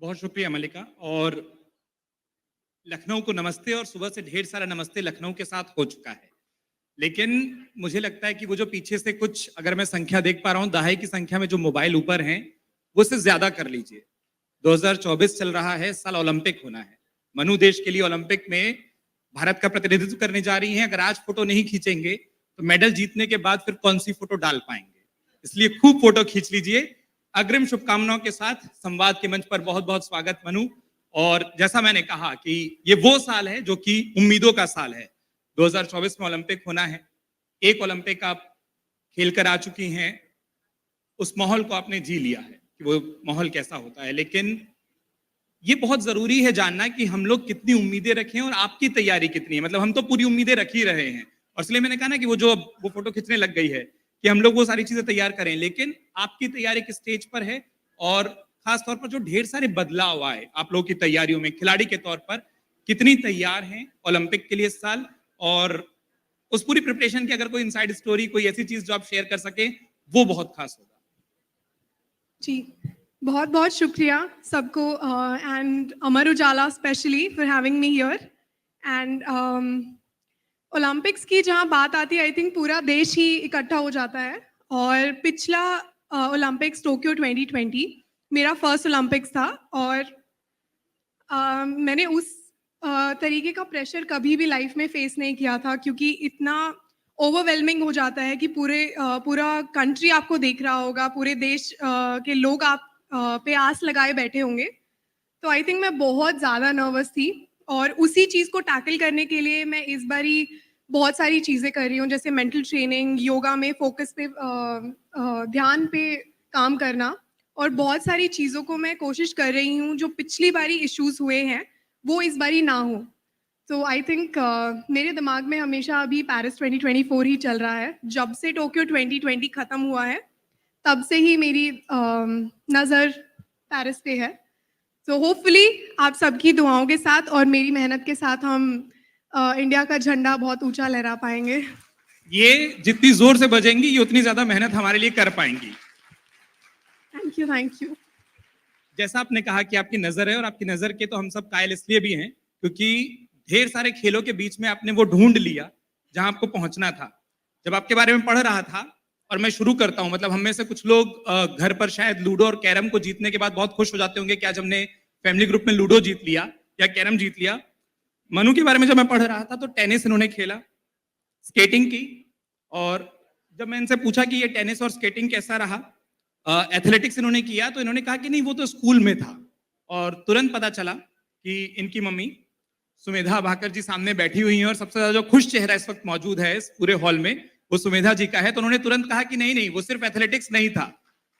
बहुत शुक्रिया मलिका। और लखनऊ को नमस्ते, और सुबह से ढेर सारा नमस्ते लखनऊ के साथ हो चुका है। लेकिन मुझे लगता है कि वो जो पीछे से कुछ, अगर मैं संख्या देख पा रहा हूँ, दहाई की संख्या में जो मोबाइल ऊपर हैं, वो से ज्यादा कर लीजिए। 2024 चल रहा है, साल ओलंपिक होना है। मनु देश के लिए ओलंपिक में भारत का प्रतिनिधित्व करने जा रही हैं। अगर आज फोटो नहीं खींचेंगे तो मेडल जीतने के बाद फिर कौन सी फोटो डाल पाएंगे? इसलिए खूब फोटो खींच लीजिए। अग्रिम शुभकामनाओं के साथ संवाद के मंच पर बहुत बहुत स्वागत मनु। और जैसा मैंने कहा कि ये वो साल है जो कि उम्मीदों का साल है। 2024 में ओलंपिक होना है। एक ओलंपिक आप खेल कर आ चुकी हैं, उस माहौल को आपने जी लिया है कि वो माहौल कैसा होता है। लेकिन ये बहुत जरूरी है जानना कि हम लोग कितनी उम्मीदें रखें और आपकी तैयारी कितनी है। मतलब हम तो पूरी उम्मीदें रख ही रहे हैं, और इसलिए मैंने कहा ना कि वो फोटो खींचने लग गई है कि हम लोग वो सारी चीजें तैयार करें। लेकिन आपकी तैयारी किस स्टेज पर है, और खास तौर पर जो ढेर सारे बदलाव आए आप लोगों की तैयारियों में, खिलाड़ी के तौर पर कितनी तैयार हैं ओलंपिक के लिए इस साल, और उस पूरी प्रिपरेशन की अगर कोई इनसाइड स्टोरी, कोई ऐसी चीज जो आप शेयर कर सके, वो बहुत खास होगा। जी, बहुत बहुत शुक्रिया सबको, and Amar Ujala specially for having me here. And Olympics की जहाँ बात आती है, आई थिंक पूरा देश ही इकट्ठा हो जाता है। और पिछला ओलंपिक्स टोक्यो 2020 मेरा फर्स्ट ओलंपिक्स था, और मैंने उस तरीके का प्रेशर कभी भी लाइफ में फेस नहीं किया था, क्योंकि इतना ओवरवेलमिंग हो जाता है कि पूरा कंट्री आपको देख रहा होगा, पूरे देश के लोग आप पे आस लगाए बैठे होंगे। तो आई थिंक मैं बहुत ज़्यादा नर्वस थी, और उसी चीज़ को टैकल करने के लिए मैं इस बारी बहुत सारी चीज़ें कर रही हूँ, जैसे मेंटल ट्रेनिंग, योगा में फोकस पे ध्यान पे काम करना, और बहुत सारी चीज़ों को मैं कोशिश कर रही हूँ जो पिछली बारी इश्यूज हुए हैं वो इस बारी ना हो। तो आई थिंक मेरे दिमाग में हमेशा अभी पेरिस 2024 ही चल रहा है। जब से टोक्यो 2020 ख़त्म हुआ है, तब से ही मेरी नज़र पेरिस पे है। तो होपफुली आप सबकी दुआओं के साथ और मेरी मेहनत के साथ हम इंडिया का झंडा बहुत ऊंचा लहरा पाएंगे। ये जितनी जोर से बजेंगी, ये उतनी ज्यादा मेहनत हमारे लिए कर पाएंगी। Thank you, thank you. जैसा आपने कहा कि आपकी नजर है, और आपकी नजर के तो हम सब कायल इसलिए भी हैं क्योंकि ढेर सारे खेलों के बीच में आपने वो ढूंढ लिया जहां आपको पहुंचना था। जब आपके बारे में पढ़ रहा था, और मैं शुरू करता हूं, मतलब हम में से कुछ लोग घर पर शायद लूडो और कैरम को जीतने के बाद बहुत खुश हो जाते होंगे कि आज हमने फैमिली ग्रुप में लूडो जीत लिया या कैरम जीत लिया। मनु के बारे में जब मैं पढ़ रहा था तो टेनिस इन्होंने खेला, स्केटिंग की, और जब मैं इनसे पूछा कि ये टेनिस और स्केटिंग कैसा रहा, एथलेटिक्स इन्होंने किया, तो इन्होंने कहा कि नहीं वो तो स्कूल में था। और तुरंत पता चला कि इनकी मम्मी सुमेधा भाकर जी सामने बैठी हुई हैं, और सबसे ज्यादा जो खुश चेहरा इस वक्त मौजूद है इस पूरे हॉल में वो सुमेधा जी का है। तो उन्होंने तुरंत कहा कि नहीं नहीं, वो सिर्फ एथलेटिक्स नहीं था।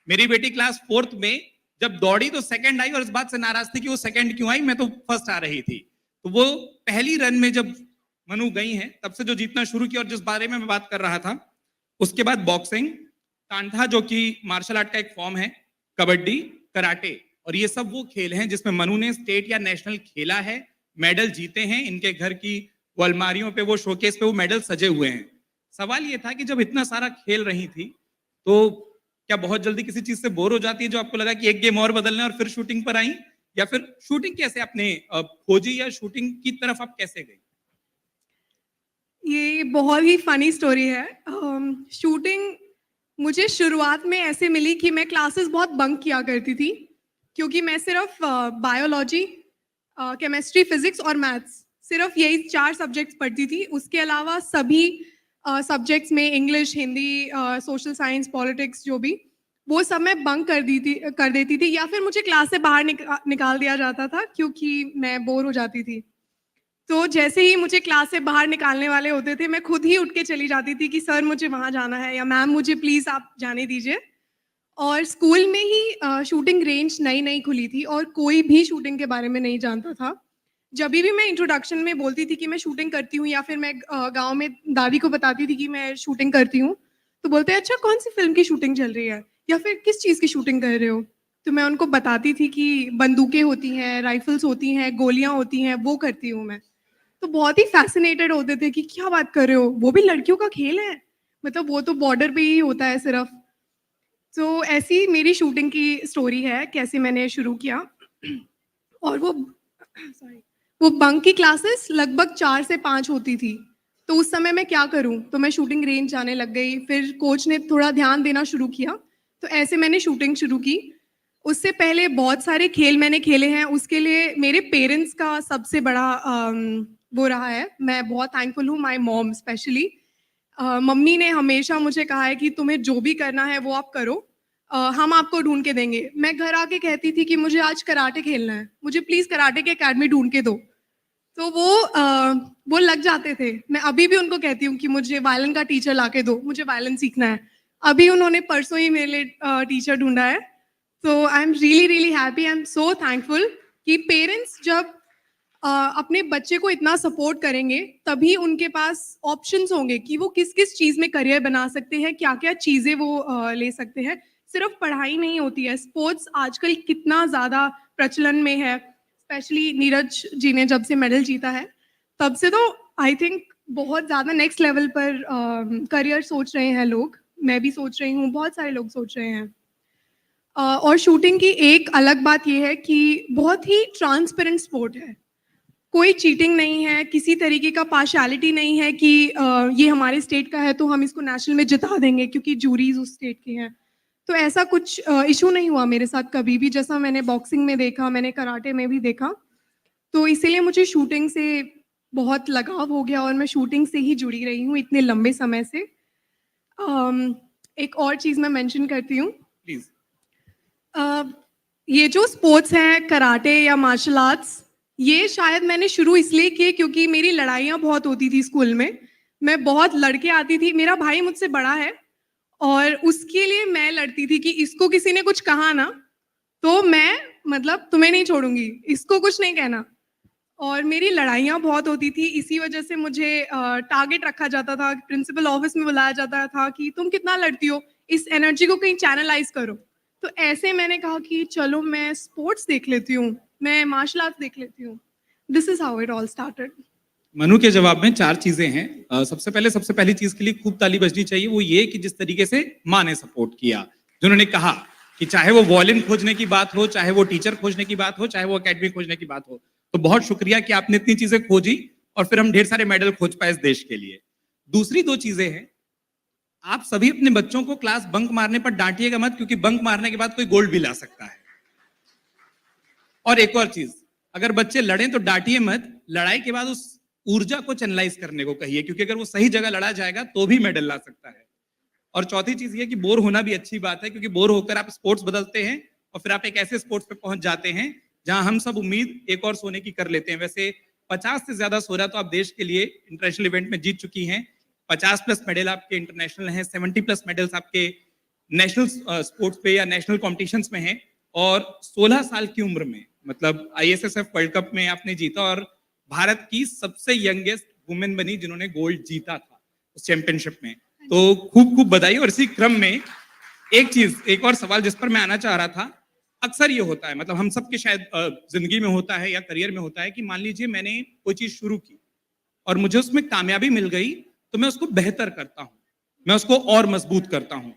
मेरी बेटी क्लास 4th में जब दौड़ी तो सेकंड आई, और इस बात से नाराज थी कि वो सेकंड क्यों आई, मैं तो फर्स्ट आ रही थी। तो वो पहली रन में जब मनु गई हैं, तब से जो जीतना शुरू किया, और जिस बारे में मैं बात कर रहा था, उसके बाद बॉक्सिंग, कांठा जो कि मार्शल आर्ट का एक फॉर्म है, कबड्डी, कराटे, और ये सब वो खेल हैं जिसमें मनु ने स्टेट या नेशनल खेला है, मेडल जीते हैं। इनके घर की वो अलमारियों पे, वो शोकेस पे वो मेडल सजे हुए हैं। सवाल ये था कि जब इतना सारा खेल रही थी, तो क्या बहुत जल्दी किसी चीज से बोर हो जाती है जो आपको लगा कि एक गेम और बदलना, और फिर शूटिंग पर आई? या फिर शूटिंग कैसे आपने खोजी, या शूटिंग की तरफ आप कैसे गई? ये बहुत ही फनी स्टोरी है। शूटिंग मुझे शुरुआत में ऐसे मिली कि मैं क्लासेस बहुत बंक किया करती थी, क्योंकि मैं सिर्फ बायोलॉजी, केमिस्ट्री, फिजिक्स और मैथ्स, सिर्फ यही 4 सब्जेक्ट्स पढ़ती थी। उसके अलावा सभी सब्जेक्ट्स में English, Hindi, social science, politics, जो भी, वो सब मैं बंक कर देती थी, या फिर मुझे क्लास से बाहर निकाल दिया जाता था क्योंकि मैं बोर हो जाती थी। तो जैसे ही मुझे क्लास से बाहर निकालने वाले होते थे, मैं खुद ही उठ के चली जाती थी कि सर मुझे वहाँ जाना है, या मैम मुझे प्लीज़ आप जाने दीजिए। और स्कूल में ही शूटिंग रेंज नई नई खुली थी, और कोई भी शूटिंग के बारे में नहीं जानता था। जब भी मैं इंट्रोडक्शन में बोलती थी कि मैं शूटिंग करती हूँ, या फिर मैं गांव में दादी को बताती थी कि मैं शूटिंग करती हूँ, तो बोलते अच्छा कौन सी फिल्म की शूटिंग चल रही है, या फिर किस चीज़ की शूटिंग कर रहे हो। तो मैं उनको बताती थी कि बंदूकें होती हैं, राइफल्स होती हैं, गोलियां होती हैं, वो करती हूँ मैं। तो बहुत ही फैसिनेटेड होते थे कि क्या बात कर रहे हो, वो भी लड़कियों का खेल है, मतलब वो तो बॉर्डर पे ही होता है सिर्फ। तो ऐसी मेरी शूटिंग की स्टोरी है, कैसे मैंने शुरू किया। और वो वो बंक की क्लासेस लगभग 4 से 5 होती थी। तो उस समय मैं क्या करूं, तो मैं शूटिंग रेंज जाने लग गई। फिर कोच ने थोड़ा ध्यान देना शुरू किया, तो ऐसे मैंने शूटिंग शुरू की। उससे पहले बहुत सारे खेल मैंने खेले हैं, उसके लिए मेरे पेरेंट्स का सबसे बड़ा वो रहा है। मैं बहुत थैंकफुल हूँ, माय मॉम स्पेशली। मम्मी ने हमेशा मुझे कहा है कि तुम्हें जो भी करना है वो आप करो, हम आपको ढूंढ के देंगे। मैं घर आके कहती थी कि मुझे आज कराटे खेलना है, मुझे प्लीज कराटे की एकेडमी ढूंढ के दो। तो वो लग जाते थे। मैं अभी भी उनको कहती हूँ कि मुझे वायलिन का टीचर ला के दो, मुझे वायलिन सीखना है। अभी उन्होंने परसों ही मेरे लिए टीचर ढूंढा है। तो I am really really happy, I am so thankful कि पेरेंट्स जब अपने बच्चे को इतना सपोर्ट करेंगे तभी उनके पास ऑप्शंस होंगे कि वो किस किस चीज़ में करियर बना सकते हैं, क्या क्या चीज़ें वो ले सकते हैं। सिर्फ पढ़ाई नहीं होती है, स्पोर्ट्स आजकल कितना ज़्यादा प्रचलन में है। स्पेशली नीरज जी ने जब से मेडल जीता है तब से तो आई थिंक बहुत ज़्यादा नेक्स्ट लेवल पर करियर सोच रहे हैं लोग। मैं भी सोच रही हूँ, बहुत सारे लोग सोच रहे हैं। और शूटिंग की एक अलग बात यह है कि बहुत ही ट्रांसपेरेंट स्पोर्ट है। कोई चीटिंग नहीं है, किसी तरीके का पार्शियलिटी नहीं है कि ये हमारे स्टेट का है तो हम इसको नेशनल में जिता देंगे क्योंकि जूरीज उस स्टेट के हैं। तो ऐसा कुछ इशू नहीं हुआ मेरे साथ कभी भी, जैसा मैंने बॉक्सिंग में देखा, मैंने कराटे में भी देखा। तो इसीलिए मुझे शूटिंग से बहुत लगाव हो गया और मैं शूटिंग से ही जुड़ी रही हूँ इतने लंबे समय से। एक और चीज़ मैं मेंशन करती हूँ, प्लीज। ये जो स्पोर्ट्स हैं कराटे या मार्शल आर्ट्स, ये शायद मैंने शुरू इसलिए किए क्योंकि मेरी लड़ाइयाँ बहुत होती थी स्कूल में। मैं बहुत लड़के आती थी। मेरा भाई मुझसे बड़ा है और उसके लिए मैं लड़ती थी कि इसको किसी ने कुछ कहा ना तो मैं मतलब तुम्हें नहीं छोड़ूंगी, इसको कुछ नहीं कहना। और मेरी लड़ाइयाँ बहुत होती थी, इसी वजह से मुझे टारगेट रखा जाता था, प्रिंसिपल ऑफिस में बुलाया जाता था कि तुम कितना लड़ती हो, इस एनर्जी को कहीं चैनलाइज करो। तो ऐसे मैंने कहा कि चलो मैं स्पोर्ट्स देख लेती हूँ, मैं मार्शल आर्ट्स देख लेती हूँ। This is how it all started. Manu के जवाब में 4 चीजें हैं। सबसे पहली चीज के लिए खूब ताली बजनी चाहिए, वो ये कि जिस तरीके से माँ ने सपोर्ट किया, जिन्होंने कहा कि चाहे वो वॉलिन खोजने की बात हो, चाहे वो टीचर खोजने की बात हो, चाहे वो एकेडमी खोजने की बात हो। तो बहुत शुक्रिया कि आपने इतनी चीजें खोजी और फिर हम ढेर सारे मेडल खोज पाए इस देश के लिए। दूसरी 2 चीजें हैं, आप सभी अपने बच्चों को क्लास बंक मारने पर डांटिएगा मत, क्योंकि बंक मारने के बाद कोई गोल्ड भी ला सकता है। और एक और चीज, अगर बच्चे लड़ें तो डांटिए मत, लड़ाई के बाद उस ऊर्जा को चैनलाइज करने को कहिए, क्योंकि अगर वो सही जगह लड़ा जाएगा तो भी मेडल ला सकता है। और चौथी चीज ये कि बोर होना भी अच्छी बात है, क्योंकि बोर होकर आप स्पोर्ट्स बदलते हैं और फिर आप एक ऐसे स्पोर्ट्स पे पहुंच जाते हैं जहां हम सब उम्मीद एक और सोने की कर लेते हैं। वैसे 50 से ज्यादा सोना तो आप देश के लिए इंटरनेशनल इवेंट में जीत चुकी हैं। 50+ मेडल आपके इंटरनेशनल हैं, 70+ मेडल्स आपके नेशनल स्पोर्ट्स पे या नेशनल कॉम्पिटिशन्स में हैं। और 16 साल की उम्र में, मतलब ISSF वर्ल्ड कप में आपने जीता और भारत की सबसे यंगेस्ट वुमेन बनी जिन्होंने गोल्ड जीता था उस चैंपियनशिप में। तो खूब खूब बधाई। और इसी क्रम में एक और सवाल जिस पर मैं आना चाह रहा था, अक्सर ये होता है, मतलब हम सबके शायद जिंदगी में होता है या करियर में होता है कि मान लीजिए मैंने कोई चीज शुरू की और मुझे उसमें कामयाबी मिल गई तो मैं उसको बेहतर करता हूं, मैं उसको और मजबूत करता हूं।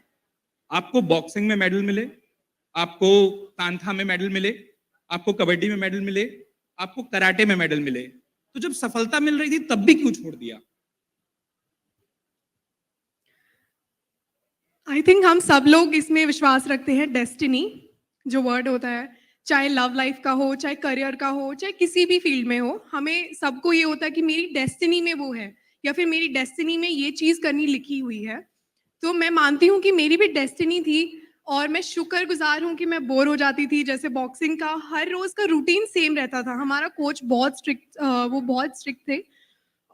आपको बॉक्सिंग में मेडल मिले, आपको तानथा में मेडल मिले, आपको कबड्डी में मेडल मिले, आपको कराटे में मेडल मिले, तो जब सफलता मिल रही थी तब भी क्यों छोड़ दिया? आई थिंक हम सब लोग इसमें विश्वास रखते हैं, डेस्टिनी जो वर्ड होता है, चाहे लव लाइफ का हो, चाहे करियर का हो, चाहे किसी भी फील्ड में हो, हमें सबको ये होता है कि मेरी डेस्टिनी में वो है या फिर मेरी डेस्टिनी में ये चीज़ करनी लिखी हुई है। तो मैं मानती हूँ कि मेरी भी डेस्टिनी थी और मैं शुक्रगुजार हूँ कि मैं बोर हो जाती थी। जैसे बॉक्सिंग का हर रोज का रूटीन सेम रहता था, हमारा कोच बहुत स्ट्रिक्ट, वो बहुत स्ट्रिक्ट थे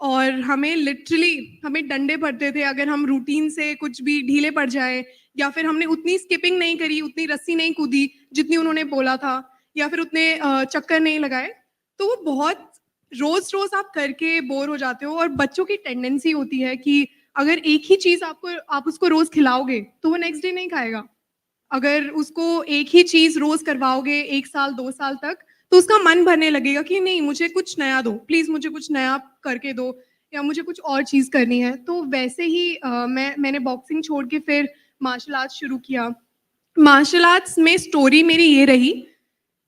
और हमें लिटरली हमें डंडे पड़ते थे अगर हम रूटीन से कुछ भी ढीले पड़ जाए, या फिर हमने उतनी स्किपिंग नहीं करी, उतनी रस्सी नहीं कूदी जितनी उन्होंने बोला था, या फिर उतने चक्कर नहीं लगाए। तो वो बहुत रोज रोज आप करके बोर हो जाते हो। और बच्चों की टेंडेंसी होती है कि अगर एक ही चीज आप उसको रोज खिलाओगे तो वो नेक्स्ट डे नहीं खाएगा। अगर उसको एक ही चीज रोज करवाओगे 1 साल 2 साल तक तो उसका मन भरने लगेगा कि नहीं मुझे कुछ नया दो, प्लीज मुझे कुछ नया करके दो या मुझे कुछ और चीज करनी है। तो वैसे ही मैंने बॉक्सिंग छोड़ के फिर मार्शल आर्ट्स शुरू किया। मार्शल आर्ट्स में स्टोरी मेरी ये रही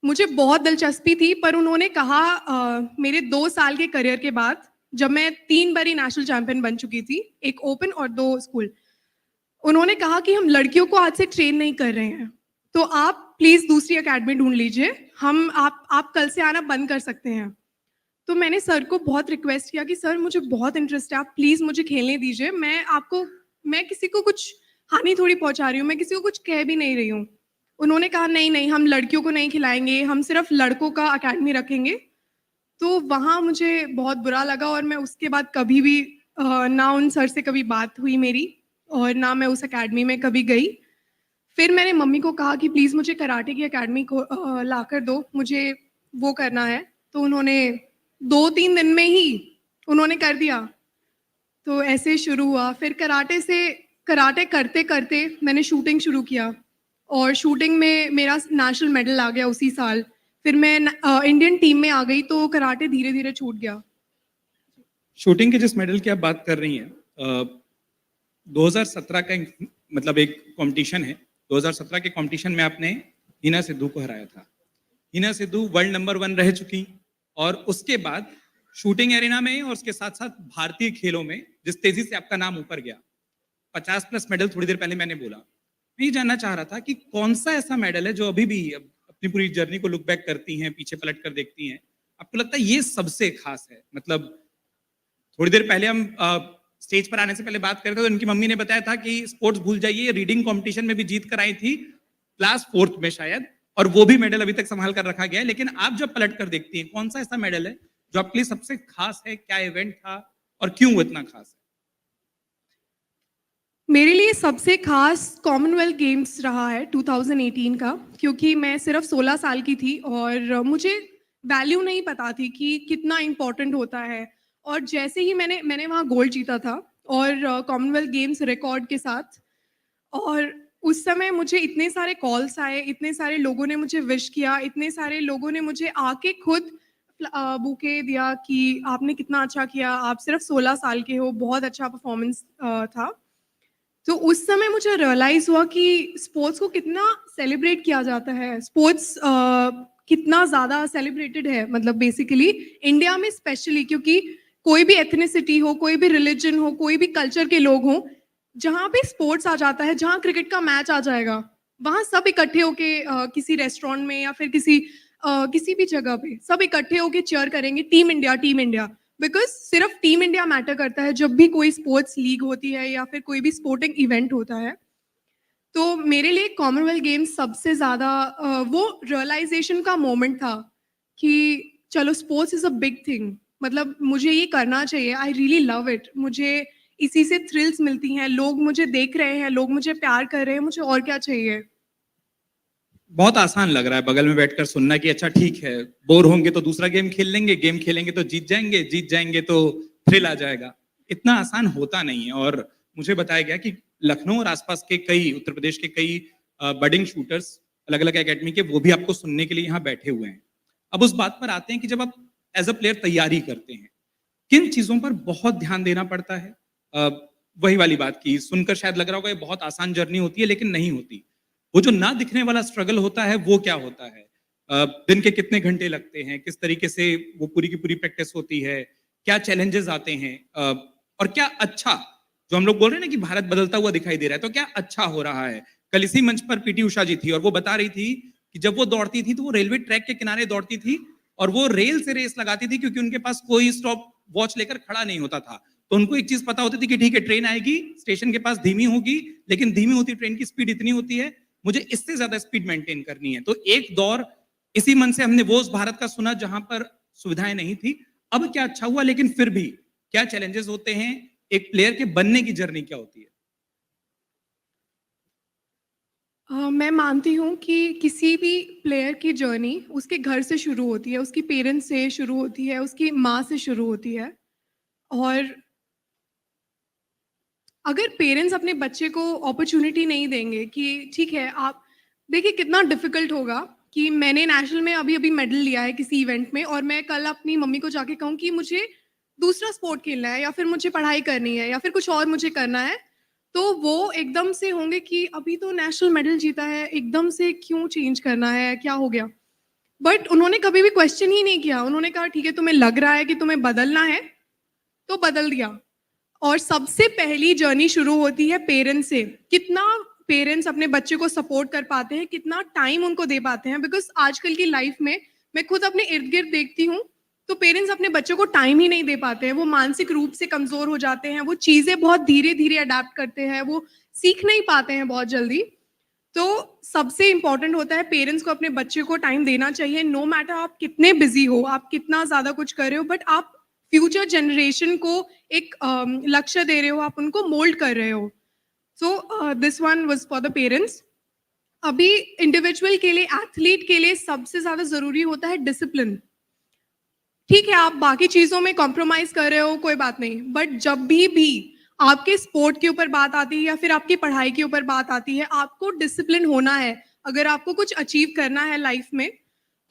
मुझे बहुत दिलचस्पी थी, पर उन्होंने कहा मेरे 2 साल के करियर के बाद, जब मैं 3 बारी नेशनल चैंपियन बन चुकी थी, 1 ओपन और 2 स्कूल, उन्होंने कहा कि हम लड़कियों को आज से ट्रेन नहीं कर रहे हैं, तो आप प्लीज़ दूसरी अकेडमी ढूँढ लीजिए, हम आप कल से आना बंद कर सकते हैं। तो मैंने सर को बहुत रिक्वेस्ट किया कि सर मुझे बहुत इंटरेस्ट है, आप प्लीज़ मुझे खेलने दीजिए, मैं किसी को कुछ हानि थोड़ी पहुँचा रही हूँ, मैं किसी को कुछ कह भी नहीं रही हूँ। उन्होंने कहा नहीं, नहीं हम लड़कियों को नहीं खिलाएँगे, हम सिर्फ़ लड़कों का अकेडमी रखेंगे। तो वहाँ मुझे बहुत बुरा लगा और मैं उसके बाद कभी भी ना उन सर से कभी बात हुई मेरी और ना मैं उस अकेडमी में कभी गई। फिर मैंने मम्मी को कहा कि प्लीज़ मुझे कराटे की अकेडमी को लाकर दो, मुझे वो करना है। तो उन्होंने 2-3 दिन में ही उन्होंने कर दिया। तो ऐसे शुरू हुआ। फिर कराटे करते-करते मैंने शूटिंग शुरू किया और शूटिंग में मेरा नेशनल मेडल आ गया उसी साल। फिर मैं इंडियन टीम में आ गई तो कराटे धीरे-धीरे छूट गया। शूटिंग के जिस मेडल की आप बात कर रही हैं, 2017 का मतलब एक कंपटीशन है। 2017 के कंपटीशन में आपने हिना सिद्धू को हराया था। हिना सिद्धू वर्ल्ड नंबर 1 रह चुकी और उसके बाद शूटिंग एरिना में और उसके साथ साथ भारतीय खेलों में जिस तेजी से आपका नाम ऊपर गया, 50+ मेडल थोड़ी देर पहले मैंने बोला। मैं ये जानना चाह रहा था कि कौन सा ऐसा मेडल है जो अभी भी अपनी पूरी जर्नी को लुक बैक करती हैं, पीछे पलट कर देखती हैं, आपको लगता है ये सबसे खास है? मतलब थोड़ी देर पहले हम स्टेज पर आने से पहले बात कर रहे थे तो उनकी मम्मी ने बताया था कि स्पोर्ट्स भूल जाइए, रीडिंग कंपटीशन में भी जीत कर आई थी क्लास 4th में शायद, और वो भी मेडल अभी तक संभाल कर रखा गया है। लेकिन आप जब पलट कर देखती हैं, कौन सा ऐसा मेडल है जो आपके लिए सबसे खास है? क्या इवेंट था और क्यों वो इतना खास है? मेरे लिए सबसे खास कॉमनवेल्थ गेम्स रहा है 2018 का, क्योंकि मैं सिर्फ 16 साल की थी और मुझे वैल्यू नहीं पता थी कि कितना इम्पोर्टेंट होता है। और जैसे ही मैंने वहाँ गोल्ड जीता था और कॉमनवेल्थ गेम्स रिकॉर्ड के साथ, और उस समय मुझे इतने सारे कॉल्स आए, इतने सारे लोगों ने मुझे विश किया, इतने सारे लोगों ने मुझे आके खुद बुके दिया कि आपने कितना अच्छा किया, आप सिर्फ 16 साल के हो, बहुत अच्छा परफॉर्मेंस था। तो उस समय मुझे रियलाइज़ हुआ कि स्पोर्ट्स को कितना सेलिब्रेट किया जाता है, स्पोर्ट्स कितना ज़्यादा सेलिब्रेटेड है, मतलब बेसिकली इंडिया में स्पेशली, क्योंकि कोई भी एथनिसिटी हो, कोई भी रिलीजन हो, कोई भी कल्चर के लोग हों, जहाँ पे स्पोर्ट्स आ जाता है, जहाँ क्रिकेट का मैच आ जाएगा, वहाँ सब इकट्ठे होके किसी रेस्टोरेंट में या फिर किसी भी जगह पे सब इकट्ठे होके चीयर करेंगे, टीम इंडिया। बिकॉज़ सिर्फ टीम इंडिया मैटर करता है जब भी कोई स्पोर्ट्स लीग होती है या फिर कोई भी स्पोर्टिंग इवेंट होता है। तो मेरे लिए कॉमनवेल्थ गेम्स सबसे ज़्यादा वो रियलाइज़ेशन का मोमेंट था कि चलो sports is a big thing, मतलब मुझे ये करना चाहिए, आई रियली लव इट। मुझे इसी से थ्रिल्स मिलती हैं, लोग मुझे देख रहे हैं, लोग मुझे प्यार कर रहे हैं, मुझे और क्या चाहिए? बहुत आसान लग रहा है बगल में बैठकर सुनना कि अच्छा ठीक है, बोर होंगे तो दूसरा गेम खेल लेंगे, गेम खेलेंगे तो जीत जाएंगे तो थ्रिल आ जाएगा। इतना आसान होता नहीं है। और मुझे बताया गया कि लखनऊ और आसपास के कई, उत्तर प्रदेश के कई बडिंग शूटर्स अलग अलग एकेडमी के, वो भी आपको सुनने के लिए यहाँ बैठे हुए हैं। अब उस बात पर आते हैं कि जब आप एज अ प्लेयर तैयारी करते हैं, किन चीजों पर बहुत ध्यान देना पड़ता है? वही वाली बात की, सुनकर शायद लग रहा होगा ये बहुत आसान जर्नी होती है, लेकिन नहीं होती। वो जो ना दिखने वाला स्ट्रगल होता है वो क्या होता है? दिन के कितने घंटे लगते हैं, किस तरीके से वो पूरी की पूरी प्रैक्टिस होती है, क्या चैलेंजेस आते हैं, और क्या अच्छा, जो हम लोग बोल रहे हैं ना कि भारत बदलता हुआ दिखाई दे रहा है, तो क्या अच्छा हो रहा है? कल इसी मंच पर पीटी उषा जी थी और वो बता रही थी कि जब वो दौड़ती थी तो वो रेलवे ट्रैक के किनारे दौड़ती थी और वो रेल से रेस लगाती थी, क्योंकि उनके पास कोई स्टॉप वॉच लेकर खड़ा नहीं होता था। तो उनको एक चीज पता होती थी कि ठीक है, ट्रेन आएगी, स्टेशन के पास धीमी होगी, लेकिन धीमी होती ट्रेन की स्पीड इतनी होती है, मुझे इससे ज्यादा स्पीड मेंटेन करनी है। तो एक दौर इसी मन से हमने वो उस भारत का सुना जहां पर सुविधाएं नहीं थी। अब क्या अच्छा हुआ, लेकिन फिर भी क्या चैलेंजेस होते हैं? एक प्लेयर के बनने की जर्नी क्या होती है? मैं मानती हूँ कि किसी भी प्लेयर की जर्नी उसके घर से शुरू होती है, उसकी पेरेंट्स से शुरू होती है, उसकी माँ से शुरू होती है। और अगर पेरेंट्स अपने बच्चे को अपॉर्चुनिटी नहीं देंगे कि ठीक है, आप देखिए कितना डिफिकल्ट होगा कि मैंने नेशनल में अभी-अभी मेडल लिया है किसी इवेंट में और मैं कल अपनी मम्मी को जाके कहूँ कि मुझे दूसरा स्पोर्ट खेलना है या फिर मुझे पढ़ाई करनी है या फिर कुछ और मुझे करना है, तो वो एकदम से होंगे कि अभी तो नेशनल मेडल जीता है, एकदम से क्यों चेंज करना है, क्या हो गया? बट उन्होंने कभी भी क्वेश्चन ही नहीं किया। उन्होंने कहा ठीक है, तुम्हें लग रहा है कि तुम्हें बदलना है तो बदल दिया। और सबसे पहली जर्नी शुरू होती है पेरेंट्स से। कितना पेरेंट्स अपने बच्चे को सपोर्ट कर पाते हैं, कितना टाइम उनको दे पाते हैं, बिकॉज आजकल की लाइफ में मैं खुद अपने इर्द गिर्द देखती हूँ तो पेरेंट्स अपने बच्चों को टाइम ही नहीं दे पाते हैं। वो मानसिक रूप से कमजोर हो जाते हैं, वो चीजें बहुत धीरे धीरे अडेप्ट करते हैं, वो सीख नहीं पाते हैं बहुत जल्दी। तो सबसे इंपॉर्टेंट होता है पेरेंट्स को अपने बच्चे को टाइम देना चाहिए। नो मैटर आप कितने बिजी हो, आप कितना ज्यादा कुछ कर रहे हो, बट आप फ्यूचर जनरेशन को एक लक्ष्य दे रहे हो, आप उनको मोल्ड कर रहे हो। So this one was for the parents. अभी इंडिविजुअल के लिए, एथलीट के लिए सबसे ज्यादा जरूरी होता है डिसिप्लिन। ठीक है, आप बाकी चीजों में कॉम्प्रोमाइज कर रहे हो, कोई बात नहीं, बट जब भी आपके स्पोर्ट के ऊपर बात आती है या फिर आपकी पढ़ाई के ऊपर बात आती है, आपको डिसिप्लिन होना है। अगर आपको कुछ अचीव करना है लाइफ में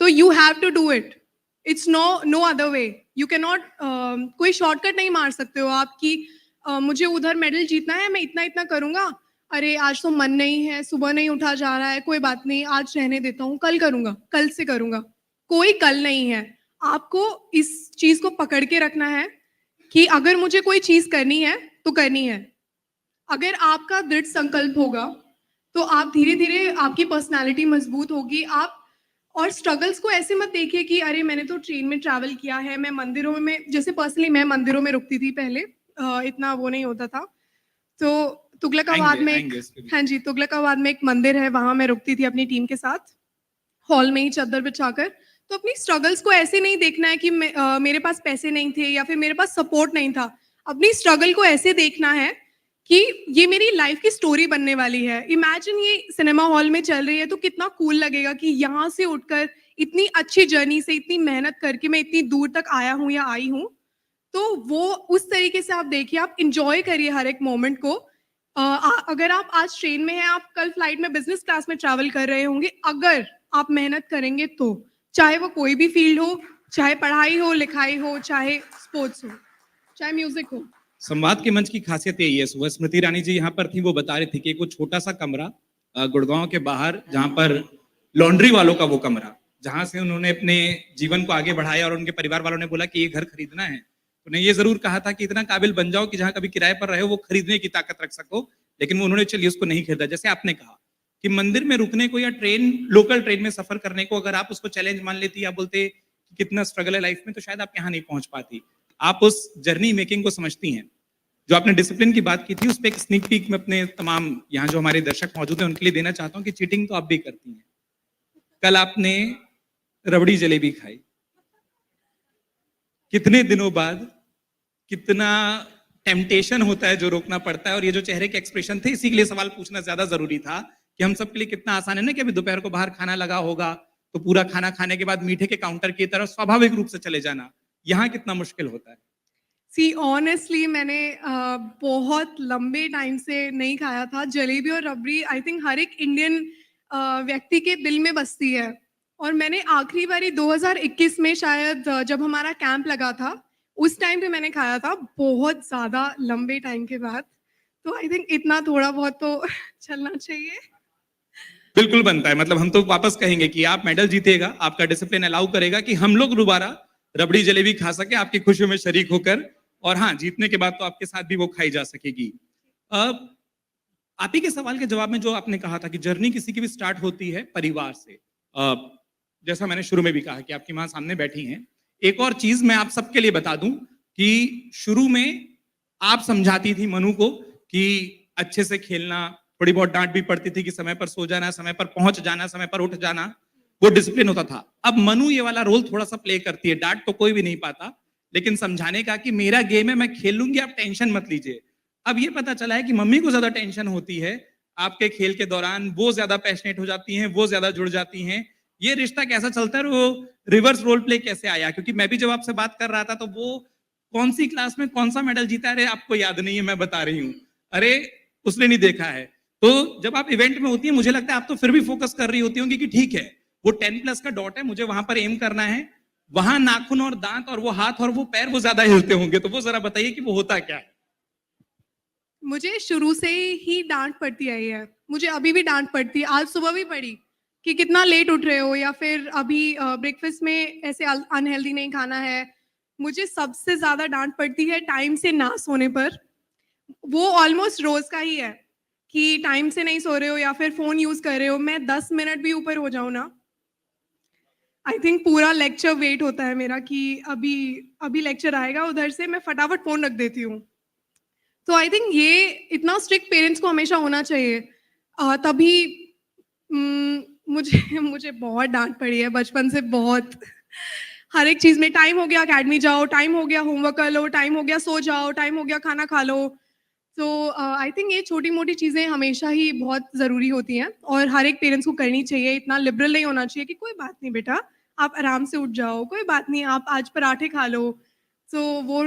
तो you have to do it. It's no other way. You can not, कोई शॉर्टकट नहीं मार सकते हो आपकी। मुझे उधर मेडल जीतना है, मैं इतना इतना करूंगा, अरे आज तो मन नहीं है, सुबह नहीं उठा जा रहा है, कोई बात नहीं, आज रहने देता हूँ, कल करूंगा, कल से करूंगा। कोई कल नहीं है। आपको इस चीज को पकड़ के रखना है कि अगर मुझे कोई चीज करनी है तो करनी है। अगर आपका दृढ़ संकल्प होगा तो आप धीरे धीरे, आपकी पर्सनालिटी मजबूत होगी। आप और स्ट्रगल्स को ऐसे मत देखिए कि अरे मैंने तो ट्रेन में ट्रैवल किया है, मैं मंदिरों में, जैसे पर्सनली मैं मंदिरों में रुकती थी पहले, इतना वो नहीं होता था। तो तुगलकाबाद में हाँ जी, तुगलकाबाद में एक मंदिर है, वहां मैं रुकती थी अपनी टीम के साथ, हॉल में ही चादर बिछाकर। तो अपनी स्ट्रगल्स को ऐसे नहीं देखना है कि मेरे पास पैसे नहीं थे या फिर मेरे पास सपोर्ट नहीं था। अपनी स्ट्रगल को ऐसे देखना है कि ये मेरी लाइफ की स्टोरी बनने वाली है। इमेजिन ये सिनेमा हॉल में चल रही है तो कितना कूल लगेगा कि यहाँ से उठकर इतनी अच्छी जर्नी से, इतनी मेहनत करके मैं इतनी दूर तक आया हूँ या आई हूँ। तो वो उस तरीके से आप देखिए, आप इंजॉय करिए हर एक मोमेंट को। अगर आप आज ट्रेन में हैं, आप कल फ्लाइट में बिजनेस क्लास में ट्रैवल कर रहे होंगे, अगर आप मेहनत करेंगे तो, चाहे वो कोई भी फील्ड हो, चाहे पढ़ाई हो, लिखाई हो, चाहे स्पोर्ट्स हो, चाहे म्यूजिक हो। संवाद के मंच की खासियत यही है। सुबह स्मृति ईरानी जी यहाँ पर थी, वो बता रही थी कि एक वो छोटा सा कमरा गुड़गांव के बाहर, जहाँ पर लॉन्ड्री वालों का वो कमरा, जहाँ से उन्होंने अपने जीवन को आगे बढ़ाया और उनके परिवार वालों ने बोला कि ये घर खरीदना है, तो उन्हें ये जरूर कहा था कि इतना काबिल बन जाओ कि जहाँ कभी किराए पर रहे हो वो खरीदने की ताकत रख सको, लेकिन वो उन्होंने चलिए उसको नहीं खरीदा। जैसे आपने कहा कि मंदिर में रुकने को या ट्रेन, लोकल ट्रेन में सफर करने को अगर आप उसको चैलेंज मान लेती, या बोलते कि कितना स्ट्रगल है लाइफ में, तो शायद आप यहाँ नहीं पहुंच पाती। आप उस जर्नी मेकिंग को समझती हैं। जो आपने डिसिप्लिन की बात की थी, उस पर एक स्नीक पीक में अपने तमाम यहाँ जो हमारे दर्शक मौजूद हैं उनके लिए देना चाहता हूँ कि चीटिंग तो आप भी करती हैं। कल आपने रबड़ी जलेबी खाई, कितने दिनों बाद, कितना टेम्पटेशन होता है जो रोकना पड़ता है। और ये जो चेहरे के एक्सप्रेशन थे, इसी के लिए सवाल पूछना ज्यादा जरूरी था कि हम सबके लिए कितना आसान है ना कि अभी दोपहर को बाहर खाना लगा होगा तो पूरा खाना खाने के बाद मीठे के काउंटर की तरफ स्वाभाविक रूप से चले जाना, यहाँ कितना मुश्किल होता है? सी ऑनेस्टली मैंने बहुत लंबे टाइम से नहीं खाया था जलेबी और रबड़ी। आई थिंक हर एक इंडियन व्यक्ति के दिल में बसती है। और मैंने आखिरी बारी 2021 में शायद जब हमारा कैंप लगा था, उस टाइम पे मैंने खाया था, बहुत ज्यादा लंबे टाइम के बाद। तो आई थिंक इतना थोड़ा बहुत तो चलना चाहिए। बिल्कुल बनता है। मतलब हम तो वापस कहेंगे कि आप मेडल जीतेगा, आपका डिसिप्लिन अलाउ करेगा कि हम लोग दोबारा रबड़ी जलेबी खा सके आपकी खुशियों में शरीक होकर। और हाँ, जीतने के बाद तो आपके साथ भी वो खाई जा सकेगी। आप ही के सवाल के जवाब में जो आपने कहा था कि जर्नी किसी की भी स्टार्ट होती है परिवार से, जैसा मैंने शुरू में भी कहा कि आपकी माँ सामने बैठी हैं। एक और चीज मैं आप सबके लिए बता दूं कि शुरू में आप समझाती थी मनु को कि अच्छे से खेलना, थोड़ी बहुत डांट भी पड़ती थी कि समय पर सो जाना, समय पर पहुंच जाना, समय पर उठ जाना, वो डिसिप्लिन होता था। अब मनु ये वाला रोल थोड़ा सा प्ले करती है। डांट तो कोई भी नहीं पाता, लेकिन समझाने का कि मेरा गेम है, मैं खेल लूंगी, आप टेंशन मत लीजिए। अब ये पता चला है कि मम्मी को ज्यादा टेंशन होती है आपके खेल के दौरान, वो ज्यादा पैशनेट हो जाती हैं, वो ज्यादा जुड़ जाती हैं। ये रिश्ता कैसा चलता है, वो रिवर्स रोल प्ले कैसे आया? क्योंकि मैं भी जब आपसे बात कर रहा था तो वो कौन सी क्लास में कौन सा मेडल जीता, अरे आपको याद नहीं है, मैं बता रही हूँ, अरे उसने नहीं देखा है। तो जब आप इवेंट में होती है, मुझे लगता है आप तो फिर भी फोकस कर रही होती होंगी कि ठीक है वो 10+ का डॉट है, मुझे वहां पर एम करना है, वहां नाखून और दांत और वो हाथ और वो पैर वो ज्यादा हिलते होंगे। तो वो जरा बताइए कि वो होता क्या है? मुझे शुरू से ही डांट पड़ती आई है, मुझे अभी भी डांट पड़ती है, आज सुबह भी पड़ी। कि कितना लेट उठ रहे हो या फिर अभी ब्रेकफास्ट में ऐसे अनहेल्दी नहीं खाना है। मुझे सबसे ज़्यादा डांट पड़ती है टाइम से ना सोने पर। वो ऑलमोस्ट रोज का ही है कि टाइम से नहीं सो रहे हो या फिर फोन यूज कर रहे हो। मैं 10 मिनट भी ऊपर हो जाऊं ना, आई थिंक पूरा लेक्चर वेट होता है मेरा कि अभी अभी लेक्चर आएगा, उधर से मैं फटाफट फोन रख देती हूँ। तो आई थिंक ये इतना स्ट्रिक्ट पेरेंट्स को हमेशा होना चाहिए। तभी मुझे मुझे बहुत डांट पड़ी है बचपन से, बहुत। हर एक चीज में टाइम हो गया अकेडमी जाओ, टाइम हो गया होमवर्क कर लो, टाइम हो गया सो जाओ, टाइम हो गया खाना खा लो। तो आई थिंक ये छोटी मोटी चीज़ें हमेशा ही बहुत ज़रूरी होती हैं और हर एक पेरेंट्स को करनी चाहिए। इतना लिबरल नहीं होना चाहिए कि कोई बात नहीं बेटा, आप आराम से उठ जाओ, कोई बात नहीं आप आज पराठे खा लो। तो वो